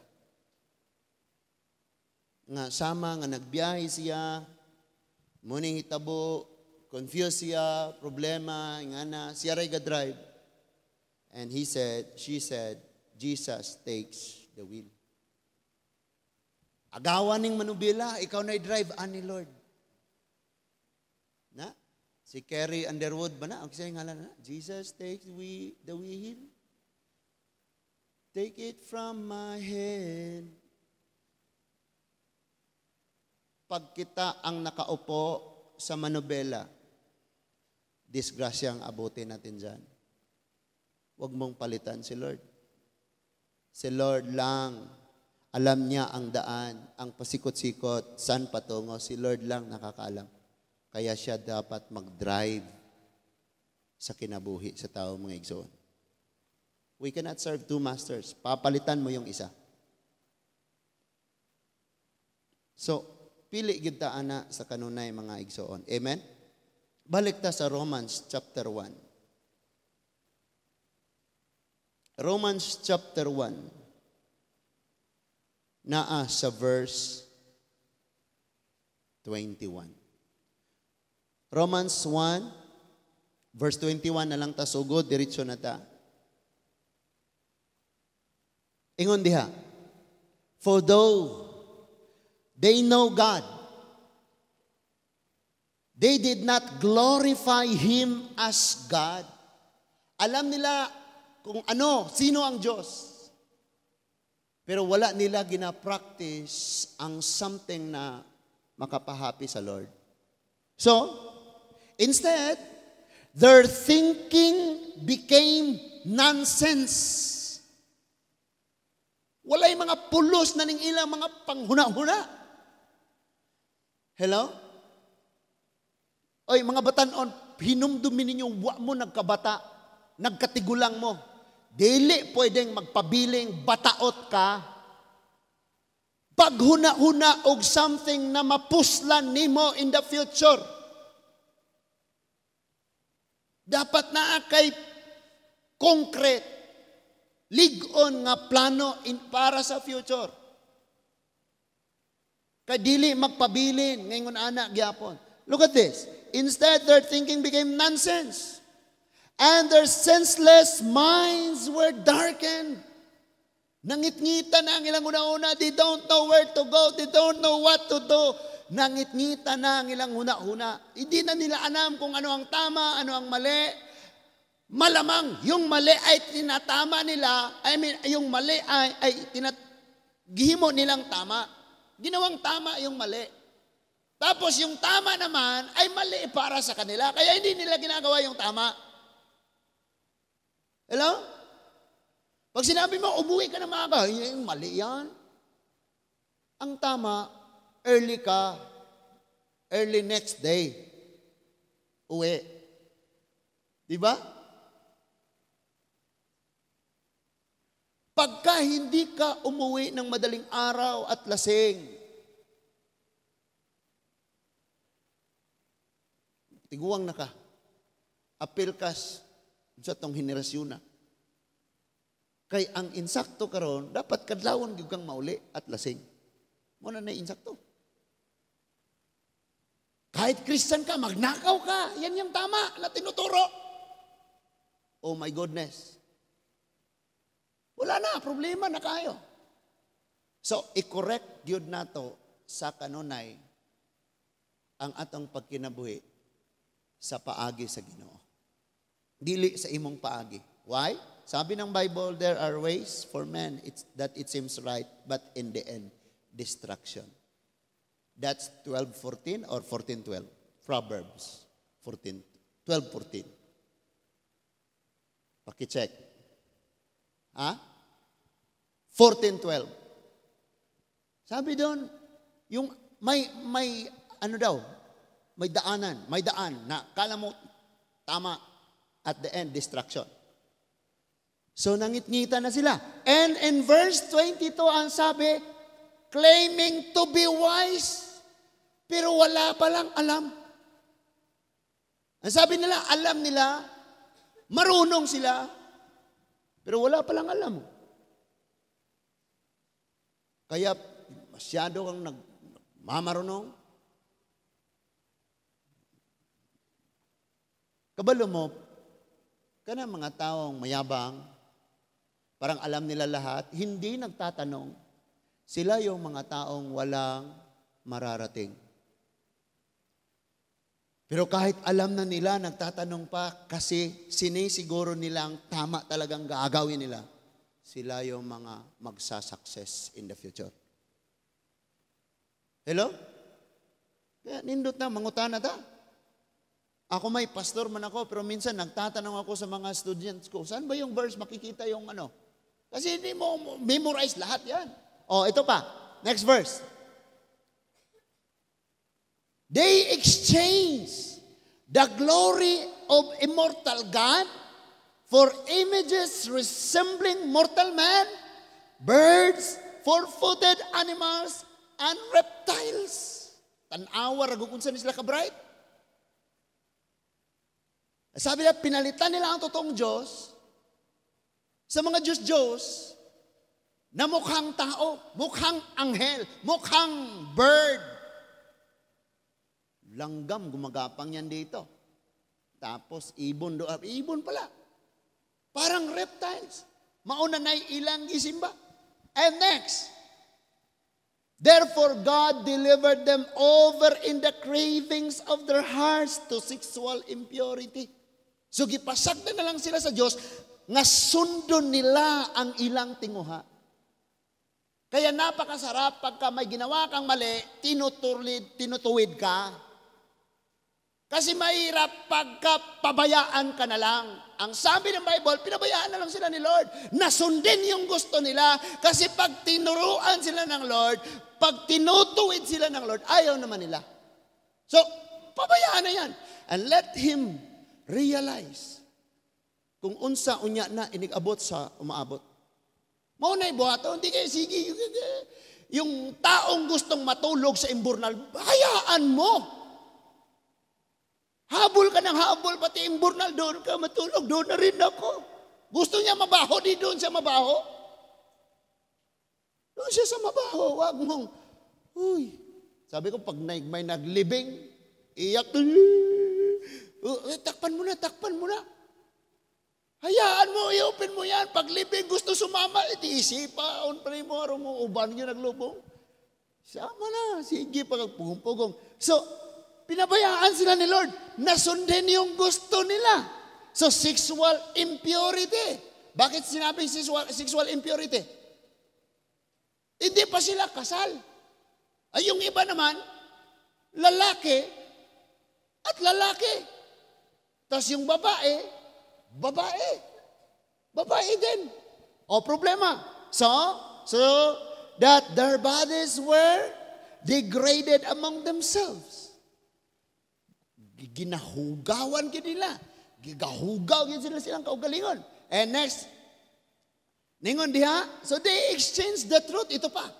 Nga sama nga nagbiyahe siya, muning hitabo, confused siya, problema, nga na, siya ray ga-drive. And she said, Jesus takes the wheel. Agawan ning manubila, ikaw na i-drive, ani Lord. Na? Si Carrie Underwood ba na? Ang siya ngalan na? Jesus takes the wheel. Take it from my hand. Pag kita ang nakaupo sa manubela, disgrasyang abutin natin dyan. Huwag mong palitan si Lord. Si Lord lang, alam niya ang daan, ang pasikot-sikot, saan patungo. Si Lord lang nakakaalam. Kaya siya dapat mag-drive sa kinabuhi sa tao mga igsoon. We cannot serve two masters. Papalitan mo yung isa. So, pili gid ta ana sa kanunay mga igsoon. Amen? Balik ta sa Romans chapter 1. Romans chapter 1, naa sa verse 21. Romans 1, verse 21 na lang ta sugod, diretso na ta. Ingon diha, for though they know God, they did not glorify Him as God. Alam nila kung ano, sino ang Diyos. Pero wala nila gina-practice ang something na makapahappy sa Lord. So, instead, their thinking became nonsense. Walay mga pulos na ning ilang mga panghuna-huna. Hello? Oy, mga batanon, hinumdumin ninyo, wa mo nagkabata, nagkatigulang mo. Dili pwedeng magpabiling bataot ka. Paghuna-huna og something na mapuslan nimo in the future. Dapat na kay concrete, lig-on nga plano para sa future. Kay dili magpabilin ngayon ana gyapon. Look at this. Instead, their thinking became nonsense. And their senseless minds were darkened. Nangit-ngita na ang ilang una-una. They don't know where to go. They don't know what to do. Nangit-ngita na ang ilang una-una. Hindi na nila alam kung ano ang tama, ano ang mali. Malamang yung mali ay tinatama nila. Yung mali ay gihimo nilang tama. Ginawang tama yung mali. Tapos yung tama naman ay mali para sa kanila. Kaya hindi nila ginagawa yung tama. Hello? Pag sinabi mo, umuwi ka na maaga, mali yan. Ang tama, early ka, early next day, uwi. Di ba? Pagka hindi ka umuwi ng madaling araw at lasing, tiguang na ka, apil kas sa tong henerasyon na. Kay ang insakto karon dapat kadlawon gyud kang mauli at lasing. Mo na insakto. Kahit Christian ka, magnakaw ka. Yan yung tama na tinuturo. Oh my goodness. Wala na, problema na kayo. So, i-correct gyud nato sa kanunay ang atong pagkinabuhi sa paagi sa Ginoo. Dili sa imong paagi. Why? Sabi ng Bible, there are ways for men that it seems right, but in the end, destruction. That's 12:14 or 14:12. Proverbs 12:14. Paki-check. 14:12. Sabi doon, yung may ano daw, may daan na kala mo tama, at the end destruction. So nangit-ngita na sila. And in verse 22 ang sabi, claiming to be wise, pero wala palang alam. Ang sabi nila, alam nila, marunong sila, pero wala palang alam. Kaya masyado kang nagmamarunong. Kabalo mo, kana mga taong mayabang, parang alam nila lahat, hindi nagtatanong, sila yung mga taong walang mararating. Pero kahit alam na nila, nagtatanong pa kasi sinisiguro nilang tama talagang gagawin nila. Sila yung mga magsasucess in the future. Hello? Kaya nindot na, mangutana ta. Ako may pastor man ako, pero minsan nagtatanong ako sa mga students ko, saan ba yung verse makikita yung ano? Kasi hindi mo memorize lahat yan. Oh, ito pa. Next verse. They exchange the glory of immortal God for images resembling mortal man, birds, four-footed animals, and reptiles. Tanawa, ragukun sa nisla ka-bright. Sabi nila, pinalitan nila ang totoong Diyos sa mga Diyos na mukhang tao, mukhang anghel, mukhang bird. Langgam, gumagapang yan dito. Tapos, ibon doon. Ibon pala. Parang reptiles. Mauna na ilang gisimba. And next, therefore God delivered them over in the cravings of their hearts to sexual impurity. So, gipasagda na lang sila sa Diyos, nga sundon nila ang ilang tinguha. Kaya napakasarap pagka may ginawa kang mali, tinutuwid ka. Kasi mahirap pagka pabayaan ka na lang. Ang sabi ng Bible, pinabayaan na lang sila ni Lord. Nasundin yung gusto nila. Kasi pag tinuruan sila ng Lord, pag tinutuwid sila ng Lord, ayaw naman nila. So, pabayaan na yan. And let him realize kung unsa unya na inigabot sa umaabot. Maunay buhato, hindi kayo sige. Yung taong gustong matulog sa imburnal, hayaan mo. Habol ka ng habol, pati imburnal, doon ka matulog, doon na rin ako. Gusto niya mabaho, di doon siya mabaho. Doon siya sa mabaho, wag mong, uy. Sabi ko, pag may naglibing, iyak, takpan mo na. Hayaan mo, i-open mo yan. Pag libing, gusto sumama, iti isipa, on pa rin mo, araw mo, uban niya naglubong. Sama na, sige, pagpugong-pugong. So, pinabayaan sila ni Lord. Nasundin yung gusto nila. So, sexual impurity. Bakit sinabing sexual impurity? Hindi pa sila kasal. Ay, yung iba naman, lalaki at lalaki. Tapos yung babae. Babae din. O problema. So that their bodies were degraded among themselves. Ginahugawan gid nila. Gigahugaw gid sila silang kaugalingon. And next, ningon diha, so they exchanged the truth. Ito pa,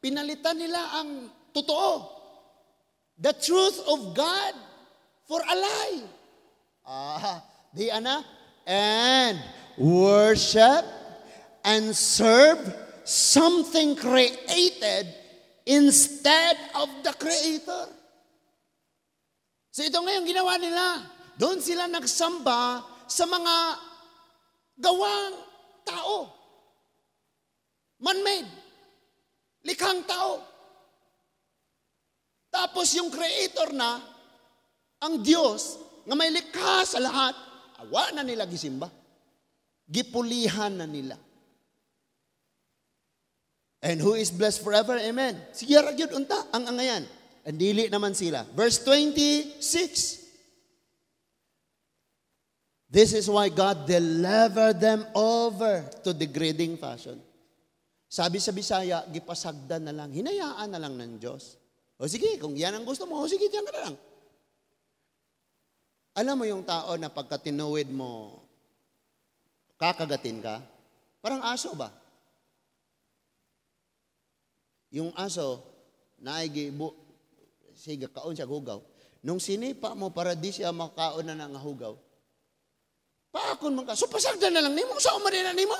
pinalitan nila ang totoo. The truth of God for a lie. Di ana? And worship and serve something created instead of the Creator. So ito ngayon ginawa nila. Doon sila nagsamba sa mga gawang tao. Man-made. Likhang tao. Tapos yung Creator na, ang Diyos, nga may likha sa lahat, awa na nila gisimba. Gipulihan na nila. And who is blessed forever? Amen. Sige ragyod unta ang angayan. And dili naman sila. Verse 26. This is why God delivered them over to degrading fashion. Sabi sa Bisaya, gipasagdan na lang, hinayaan na lang ng Diyos. O sige, kung yan ang gusto mo, o sige, diyan ka na lang. Alam mo yung tao na pagka tinuwid mo, kakagatin ka, parang aso ba? Yung aso, naigibo, sige, kaon siya hugaw. Nung sinipa mo para di siya makaon na ng hugaw, paakon man ka, so pasagdan na lang nimo, sa umarin na nimo.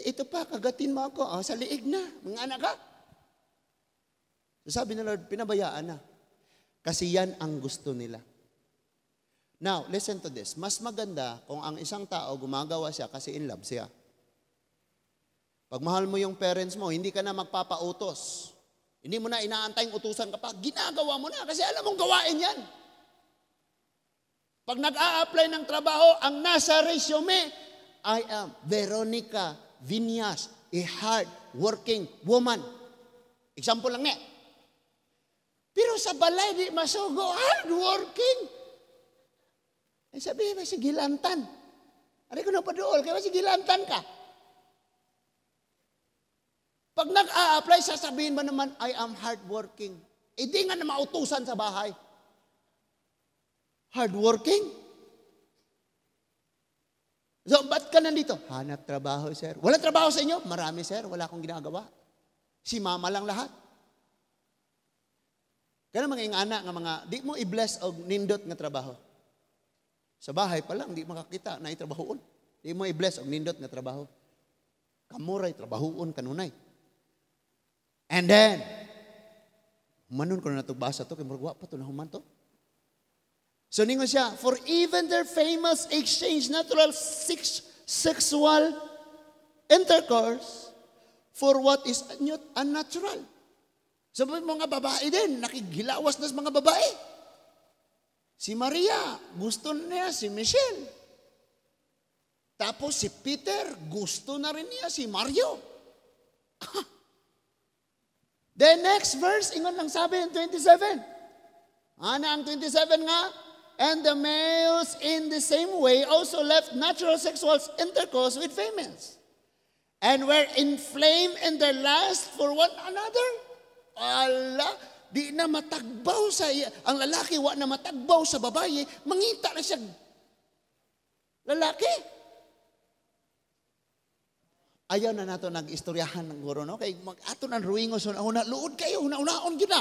Ito pa, kagatin mo ako, sa liig na, mga anak ka. So sabi ng Lord, pinabayaan na. Kasi yan ang gusto nila. Now, listen to this. Mas maganda kung ang isang tao gumagawa siya kasi in love siya. Pag mahal mo yung parents mo, hindi ka na magpapautos. Hindi mo na inaantay utusan ka pa. Ginagawa mo na kasi alam mong gawain yan. Pag nag-a-apply ng trabaho, ang nasa resume, I am Veronica Viñas, a hard-working woman. Example lang niya. Pero sa balay, di masugo, hard-working. Ay sabi, may sigilantan. Ari ko na padool, kaya may sigilantan ka. Pag nag-a-apply, sasabihin mo naman, I am hardworking. Eh di nga na mautusan sa bahay. Hardworking? So, ba't ka nandito? Hanap trabaho, sir. Walang trabaho sa inyo? Marami, sir. Wala akong ginagawa. Si mama lang lahat. Kaya mga ingana nga mga, di mo i-bless o nindot nga trabaho. Sa bahay pa lang, di makakita na itrabahoon. Di mo i-bless o nindot nga trabaho. Kamuray, trabahoon, kanunay. And then, humanon ko na basa to, kaya maragwa pa to na human to. So ningon siya, for even their famous exchange natural sexual intercourse for what is unnatural. So mga babae din, nakigilawas na sa mga babae. Si Maria, gusto niya si Michelle. Tapos si Peter, gusto na rin niya si Mario. The next verse, ingon lang sabi in 27. Ana ang 27 nga, and the males in the same way also left natural sexual intercourse with females and were inflamed in their lust for one another. Ala, di na matagbaw sa ang lalaki, wa na matagbaw sa babae, mangita na siya lalaki. Ayaw na nato nag-istoryahan ng guro, no? Kay ato nang ruingos una luod kayo, una-unaon gid na.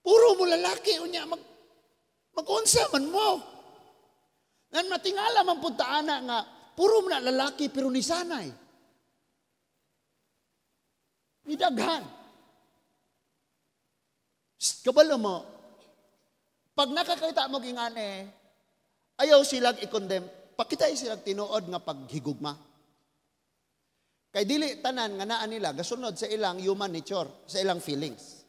Puro mo lalaki unya mag-unsa man mo. Nan matingala man pud taana nga puro mo na lalaki pero ni sanay. Ni daghan. Kabalo mo. Pag nakakita mo gingane, ayaw silang i-condemn. Pakitay silang tinuod nga paghigugma. Kay dili tanan nga naa nila gasunod sa ilang human nature, sa ilang feelings.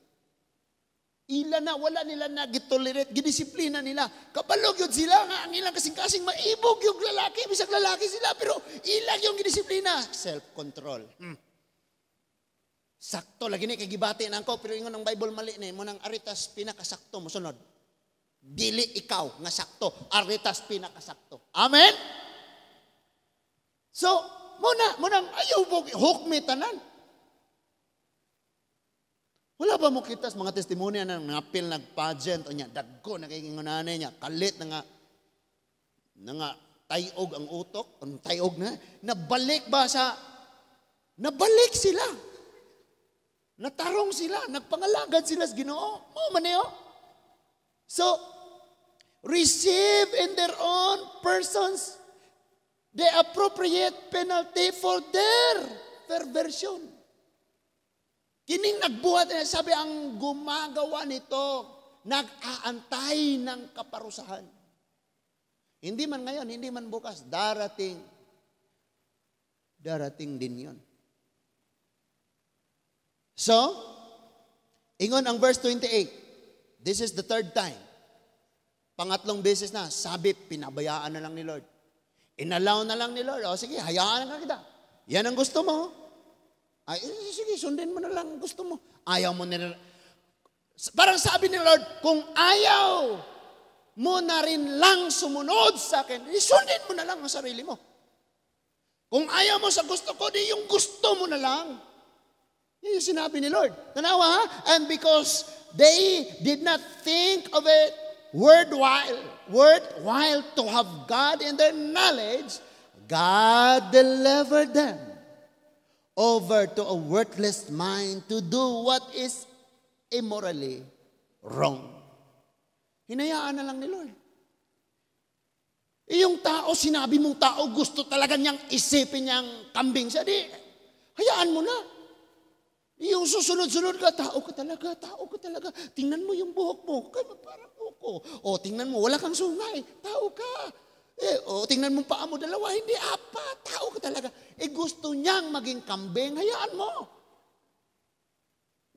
Ila na, wala nila na gitolerate, gidisiplina nila. Kabalog yun sila nga, ang ilang kasing-kasing maibog yung lalaki, bisag lalaki sila, pero ilang yung gidisiplina. Self-control. Sakto, lagi ni kagibati na ako, pero ingon ng Bible mali na, mo nang aritas pinakasakto, musunod. Dili ikaw nga sakto, aritas pinakasakto. Amen? So, munang ayaw mo hukmi tanan. Wala ba mo kita sa mga testimonya na ngapil nag-pageant o niya, dagko na kay ngunanay niya, kalit na nga tayog ang utok, ang tayog na, nabalik sila. Natarong sila, nagpangalagad sila sa Ginoo. Maneo. So, receive in their own persons the appropriate penalty for their perversion. Kining nagbuhat na sabi ang gumagawa nito, nag-aantay ng kaparusahan. Hindi man ngayon, hindi man bukas, darating din yon. So, ingon ang verse 28. This is the third time. Pangatlong beses na, sabi, pinabayaan na lang ni Lord. Inalaw na lang ni Lord. O sige, hayaan na kita. Yan ang gusto mo. Ay, sige, sundin mo na lang ang gusto mo. Ayaw mo na. Parang sabi ni Lord, kung ayaw mo na rin lang sumunod sa akin, sundin mo na lang ang sarili mo. Kung ayaw mo sa gusto ko, di yung gusto mo na lang. Yan yung sinabi ni Lord. Tanawa ha? And because they did not think of it worthwhile to have God in their knowledge, God delivered them over to a worthless mind to do what is immorally wrong. Hinayaan na lang ni Lord. Yung tao, sinabi mong tao, gusto talaga niyang isipin niyang kambing siya. Di, hayaan mo na. Yung susunod-sunod ka, tao ka talaga. Tingnan mo yung buhok mo, parang buko. O, tingnan mo, wala kang sungay, tao ka. O, tingnan mo paa mo dalawa, hindi apat, tao ka talaga. Gusto niyang maging kambing, hayaan mo.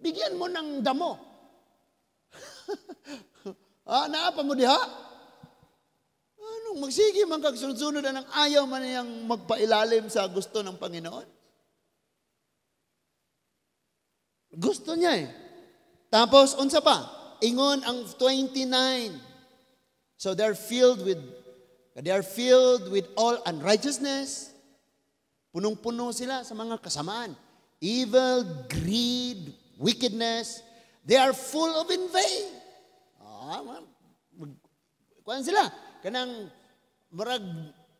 Bigyan mo ng damo. Naapa mo diha? Magsige man kag sunod-sunod na ng ayaw man niyang magpailalim sa gusto ng Panginoon. Gusto niya eh. Tapos, unsa pa? Ingon ang 29. So they are filled with all unrighteousness. Punong-puno sila sa mga kasamaan. Evil, greed, wickedness. They are full of envy. Kuan sila. Kanang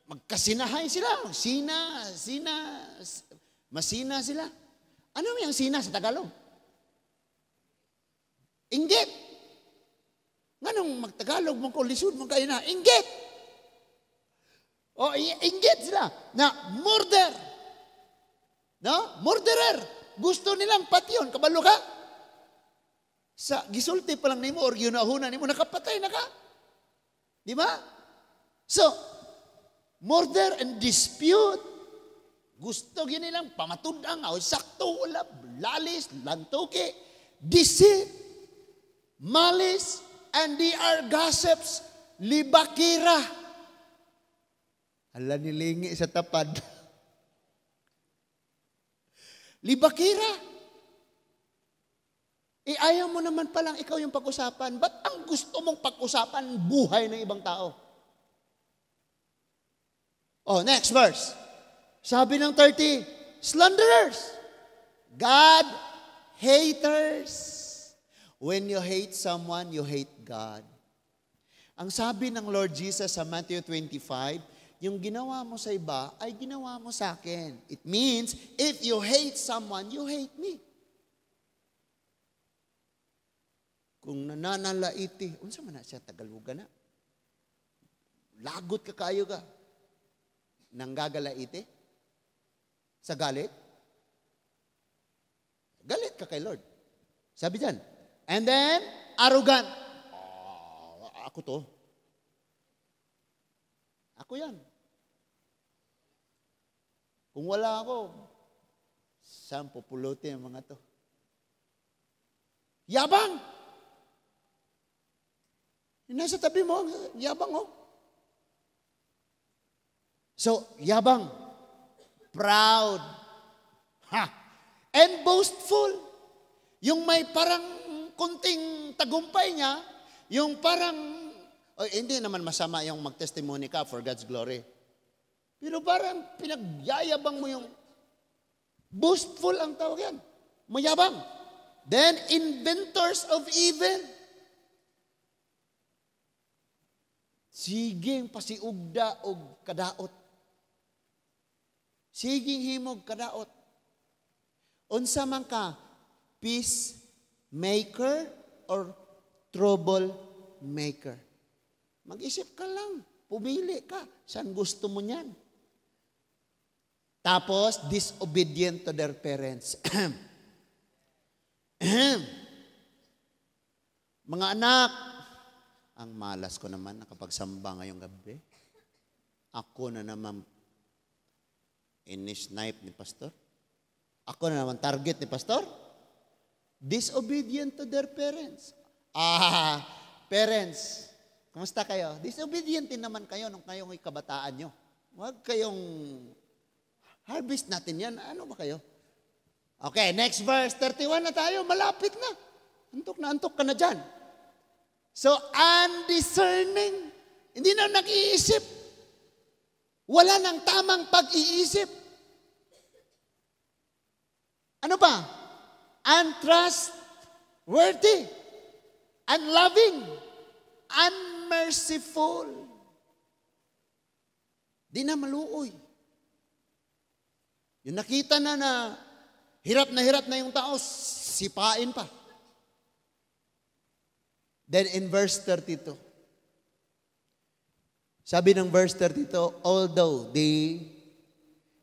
magkasinahay sila. Masina sila. Ano yung sina sa Tagalog? Inggit. Nganong magtagalog mong lisod mong kayo na? Inggit. Inggit sila. Na murder. No? Murderer. Gusto nilang patyon. Kabalo ka? Sa gisulti pa lang nimo or ginahuna nimo, nakapatay na ka. Di ba? So, murder and dispute. Gusto nilang pamatudang, sakto, ulap, lalis, lantoke, deceit, malice, and they are gossips, libakira. Hala nilingi sa tapad. Libakira. Ayaw mo naman palang ikaw yung pag-usapan. Ba't ang gusto mong pag-usapan buhay ng ibang tao? Next verse. Sabi ng 30, slanderers, God haters. When you hate someone, you hate God. Ang sabi ng Lord Jesus sa Matthew 25, yung ginawa mo sa iba ay ginawa mo sa akin. It means, if you hate someone, you hate me. Kung nananalaiti, unsa man na siya Tagalogan na? Lagot ka kayo ka. Nanggagalaiti? Sa galit? Galit ka kay Lord. Sabi dyan. And then, arrogant. Ako to. Ako yan. Kung wala ako, saan pupulutin ang mga to? Yabang! Nasa tabi mo, yabang oh. So, yabang. Proud. And boastful. Yung may parang kunting tagumpay niya, yung parang O, hindi naman masama yung mag-testimony ka for God's glory. Pero parang pinagyayabang mo yung boastful ang tawag yan. Mayabang. Then, inventors of evil. Siging pasiugda o kadaot. Siging himog kadaot. Unsa man ka, peacemaker or troublemaker. Mag-isip ka lang. Pumili ka. Saan gusto mo niyan? Tapos, disobedient to their parents. Mga anak, ang malas ko naman nakapagsamba ngayong gabi. Ako na naman ini-snipe ni pastor. Ako na naman target ni pastor. Disobedient to their parents. Parents, kumusta kayo? Disobedient din naman kayo nung kayong kabataan nyo. Huwag kayong harvest natin yan. Ano ba kayo? Okay, next verse. 31 na tayo. Malapit na. Antok ka na dyan. So, undiscerning. Hindi na nag-iisip. Wala nang tamang pag-iisip. Ano ba? Untrustworthy. Unloving. Unmerciful. Di na maluoy. Yung nakita na hirap na yung tao, sipain pa. Then in verse 32, sabi ng verse 32, although they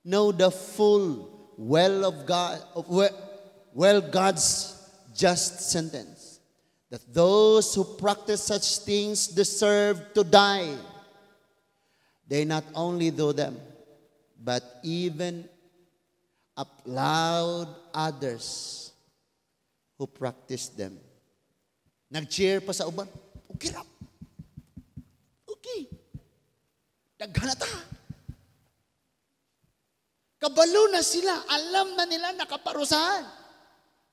know the full God's just sentence, that those who practice such things deserve to die, they not only do them, but even applaud others who practice them. Nag-cheer pa sa uban. Okay rap. Okay. Daghanata. Kabalo na sila. Alam na nila nakaparusahan.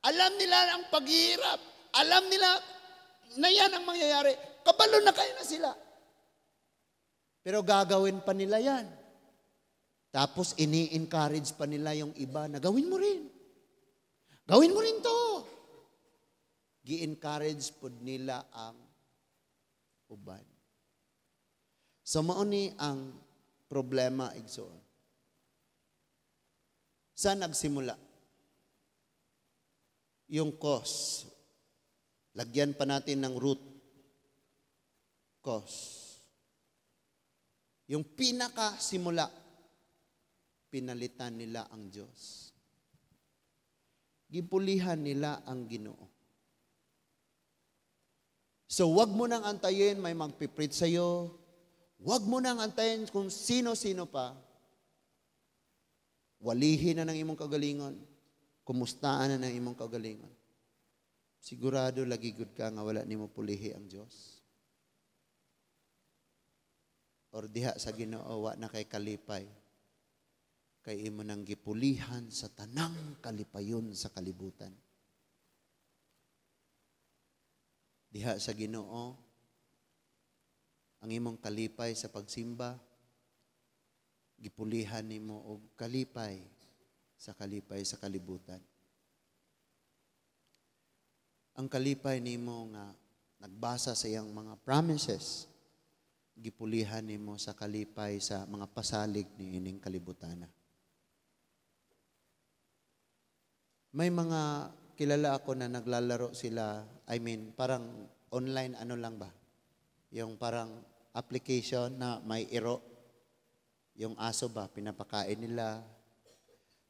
Alam nila ang paghihirap. Alam nila na yan ang mangyayari. Kabalo na kayo na sila. Pero gagawin pa nila yan. Tapos ini-encourage pa nila yung iba na gawin mo rin. Gawin mo rin to. Gi-encourage po nila ang uban. So mauni ang problema, igsoon. Saan nagsimula? Yung cause. Lagyan pa natin ng root. Cause. Yung pinakasimula, pinalitan nila ang Diyos. Gipulihan nila ang Ginoo. So, wag mo nang antayin may magpipreach sa'yo. Wag mo nang antayin kung sino-sino pa. Walihin na ng imong kagalingon. Kumustaan na ng imong kagalingon. Sigurado lagi good ka nga wala nimo pulihi ang Diyos. Or diha sa Ginoo wa na kay kalipay. Kay imo nang gipulihan sa tanang kalipayon sa kalibutan. Diha sa Ginoo, ang imong kalipay sa pagsimba, gipulihan nimo og kalipay sa kalibutan. Ang kalipay nimo nga nagbasa sa iyang mga promises, gipulihan nimo sa kalipay sa mga pasalig ni ining kalibutana. May mga kilala ako na naglalaro sila, parang online lang ba? Yung parang application na may iro. Yung aso ba, pinapakain nila.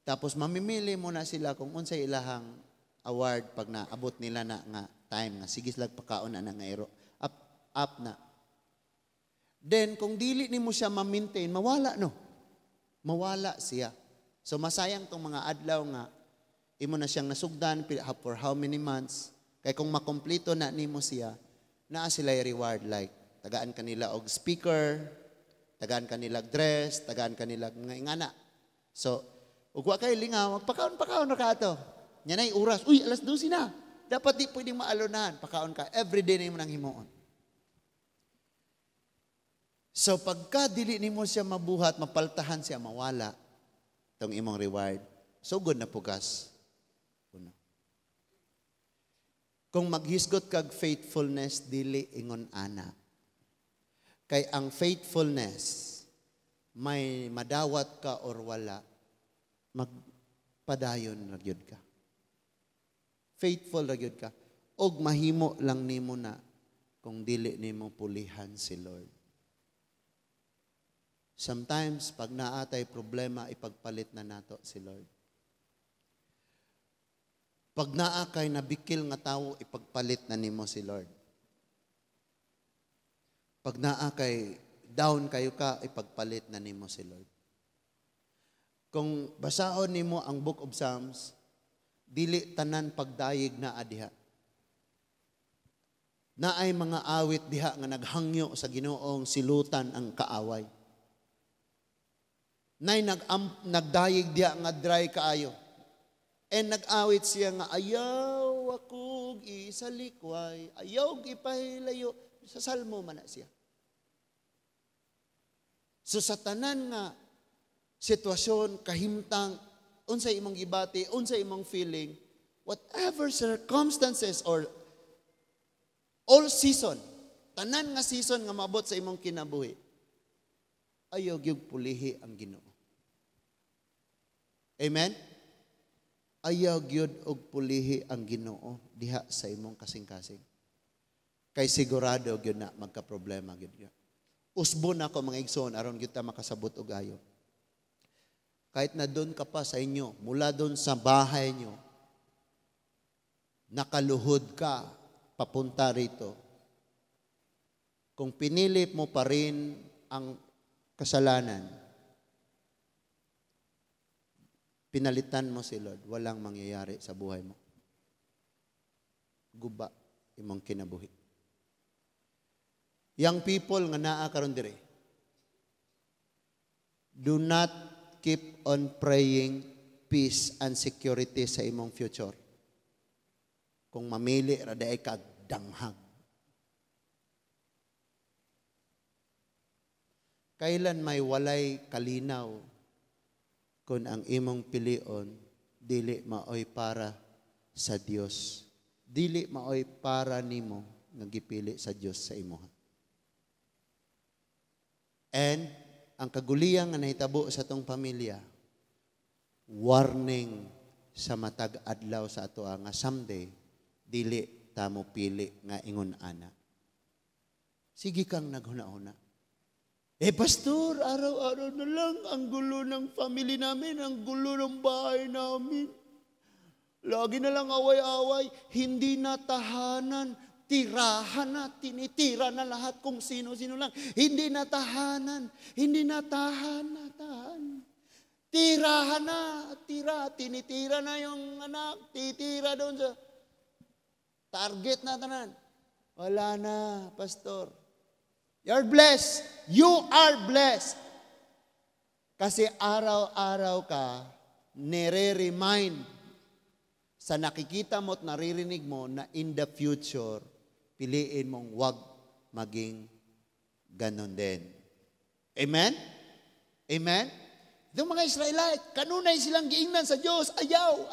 Tapos mamimili muna sila kung unsay ilahang award pag naabot nila na nga time nga sige sila pagkaon na nga iro. Up na. Then kung dili nimo siya ma-maintain, mawala no. Mawala siya. So masayang tong mga adlaw nga imo na siyang nasugdan for how many months. Kaya kung makompleto na nimo siya, naa sila reward like tagaan kanila og speaker, tagaan kanila dress, tagaan kanila ngana. So, ug wa kay lingaw, pakaon ra ka ato. Nya nay oras, uy, alas 12 na. Dapat di pwedeng maalunan, pakaon ka. Every day na mo nang himuon. So pagka dili nimo siya mabuhat, mapaltahan siya, mawala, itong imong reward. So good na pugas. Uno. Kung maghisgot kag faithfulness, dili ingon ana. Kay ang faithfulness, may madawat ka or wala, magpadayon ragyod ka. Faithful ragyod ka. Og mahimo lang nimo na kung dili nimo pulihan si Lord. Sometimes, pag naatay problema, ipagpalit na nato si Lord. Pag naakay nabikil nga tao, ipagpalit na nimo si Lord. Pag naakay down kayo ka, ipagpalit na nimo si Lord. Kung basahon nimo ang Book of Psalms, dili tanan pagdayeg na adiha. Naay mga awit diha nga naghangyo sa Ginoong silutan ang kaaway. Nay nagdayeg diha nga dry kaayo. And nag-awit siya nga, ayaw akong isalikway, ayaw ipahilayo. Sa salmo man na siya. So sa tanan nga sitwasyon, kahimtang, unsay imong gibati, unsay imong feeling, whatever circumstances or all season, tanan nga season nga maabot sa imong kinabuhi, ayaw gyud pulihi ang Ginoo. Amen? Ayaw gyud og pulihi ang Ginoo diha sa imong kasing-kasing. Kay sigurado gyud na magka-problema gyud. Usbon ako mga igsoon aron gyud ta makasabot og ayo. Kahit na doon ka pa sa inyo, mula doon sa bahay nyo, nakaluhod ka papunta rito. Kung pinili mo pa rin ang kasalanan, pinalitan mo si Lord, walang mangyayari sa buhay mo. Guba imong kinabuhi. Young people nga naa karon dire, do not keep on praying peace and security sa imong future. Kung mamili ra daay kag danghag. Kailan may walay kalinaw kung ang imong pilion dili maoy para sa Dios. Dili maoy para nimo nga gipili sa Dios sa imoha. And ang kaguliyang nga nahitabo sa tong pamilya, warning sa matag adlaw sa ato nga someday dili ta mo pili nga ingon ana. Sige kang naghuna-huna. Pastor, araw-araw na lang ang gulo ng family namin, ang gulo ng bahay namin. Lagi na lang away-away, hindi na tahanan, tirahan na, tinitira na lahat kung sino-sino lang. Hindi na tahanan, hindi na tahan. Tirahan na, tinitira na yung anak, titira doon sa target na tanan. Wala na, pastor. You're blessed. You are blessed. Kasi araw-araw ka, nire-remind sa nakikita mo at naririnig mo na in the future, piliin mong wag maging ganon din. Amen? Amen? Itong mga Israelite, kanunay silang giingnan sa Diyos, ayaw.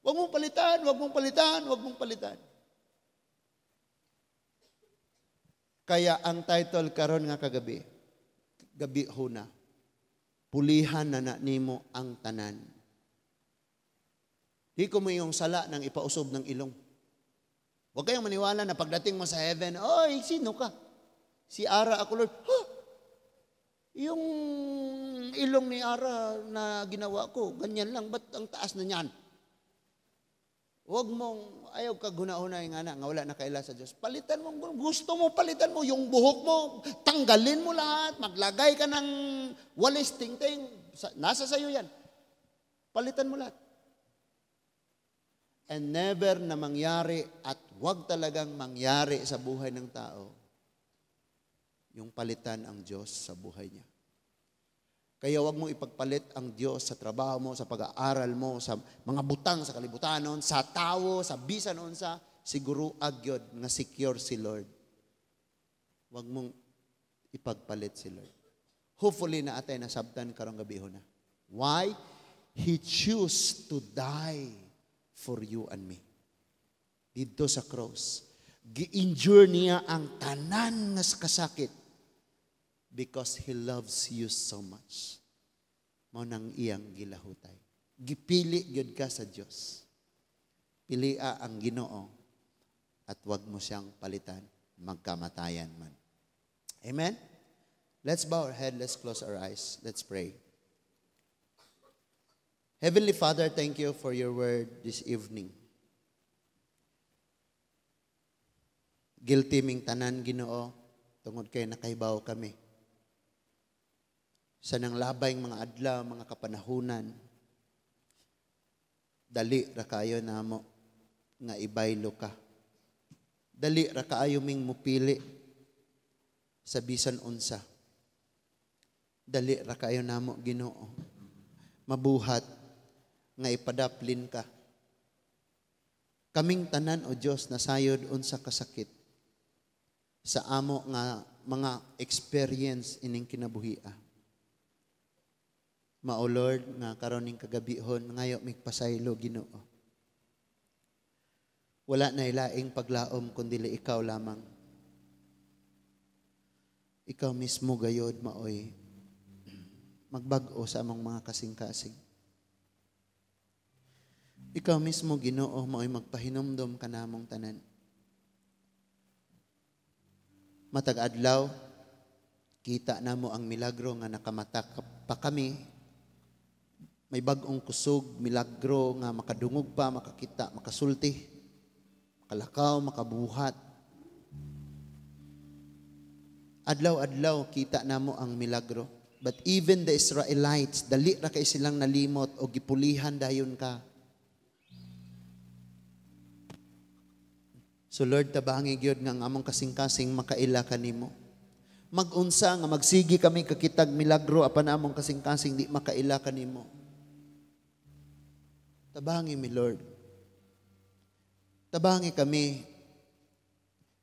Wag mong palitan. Kaya ang title karon nga kagabi, gabi huna, pulihan na nimo ang tanan. Di ko mo yung sala ng ipausob ng ilong. Huwag kayong maniwala na pagdating mo sa heaven, oy, sino ka? Si Ara ako, Lord. Yung ilong ni Ara na ginawa ko, ganyan lang, ba't ang taas na niyan? Huwag mong, ayaw ka guna-unay nga wala na kaila sa Diyos. Palitan mo, gusto mo, palitan mo yung buhok mo, tanggalin mo lahat, maglagay ka ng walis, ting-ting, nasa sayo yan. Palitan mo lahat. And never na mangyari at wag talagang mangyari sa buhay ng tao yung palitan ang Diyos sa buhay niya. Kaya wag mong ipagpalit ang Diyos sa trabaho mo, sa pag-aaral mo, sa mga butang sa kalibutanon, sa tao, sa bisan unsa, siguro agyod nga secure si Lord. Wag mong ipagpalit si Lord. Hopefully na atay nasabtan karong gabi na. Why? He chose to die for you and me. Dito sa cross, gi-endure niya ang tanan nga kasakit because He loves you so much. Mao nang iyang gilahutay. Gipili gyud ka sa Dios. Pilia ang Ginoo at wag mo siyang palitan, magkamatayan man. Amen? Let's bow our head, let's close our eyes, let's pray. Heavenly Father, thank you for your word this evening. Guilty ming tanan, Ginoo, tungod kay nakahibaw kami. Sa nang labayng mga adlaw, mga kapanahunan, dali ra kayo namo nga ibaylo ka. Dali ra kaayo ming mupili sa bisan unsa. Dali ra kayo namo, Ginoo, mabuhat nga ipadaplin ka. Kaming tanan, o Dios, nasayod unsa kasakit sa amo nga mga experience ining kinabuhia. Mao Lord, nga karon ning kagabihon ngayo migpasaylo, Ginoo. Wala na ilaing paglaom kundi ikaw lamang. Ikaw mismo gayod maoy magbag-o sa among mga kasing-kasing. Ikaw mismo, Ginoo, maoy magpahinumdom kanamong tanan. Matag adlaw, kita namo ang milagro nga nakamata pa kami. May bag-ong kusog, milagro nga makadungog pa, makakita, makasulti, makalakaw, makabuhat. Adlaw-adlaw kita namo ang milagro. But even the Israelites, dali ra kay silang nalimot o gipulihan dayon ka. So Lord, tabangi gyud nga ang among kasing-kasing makaila kanimo. Mag-unsa nga magsigi kami kakitag milagro apan among kasing-kasing di makaila kanimo. Tabangi mi Lord. Tabangi kami.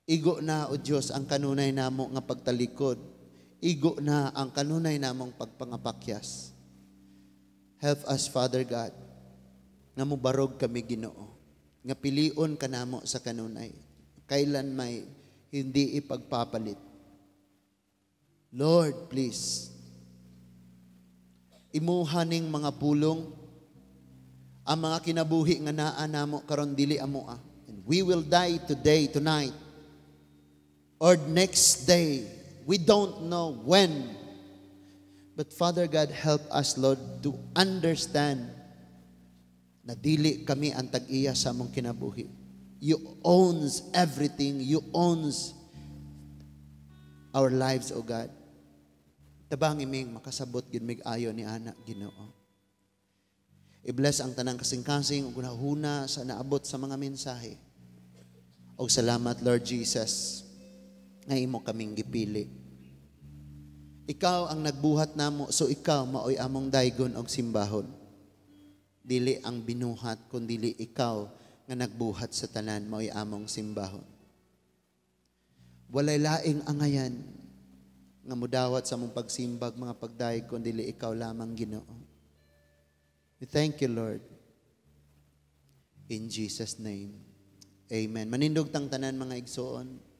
Igo na, o Diyos, ang kanunay namo nga pagtalikod. Igo na ang kanunay namong pagpangapakyas. Help us, Father God, nga mubarog kami, Ginoo. Nga pilion ka namo sa kanunay. Kailan may hindi ipagpapalit. Lord, please, imuhaning mga pulong ang mga kinabuhi nga naa namo karon dili amoa. And we will die today, tonight, or next day. We don't know when. But Father God, help us, Lord, to understand na dili kami ang tag-iya sa among kinabuhi. You owns everything. You owns our lives, O God. Tabangi ming makasabot gid mig ayo ni anak, Ginoo. I-bless ang tanang kasing-kasing ug hunahuna sa naabot sa mga mensahe. Og salamat, Lord Jesus, nga imo kaming gipili. Ikaw ang nagbuhat namo, so ikaw maoy among daygon og simbahon. Dili ang binuhat, kundi ikaw nga nagbuhat sa tanan, maoy among simbahon. Walay laing angayan nga mudawat sa among pagsimbag, mga pagdayeg, kundi ikaw lamang, Ginoo. We thank you, Lord. In Jesus' name, amen. Manindog tang tanan, mga igsoon.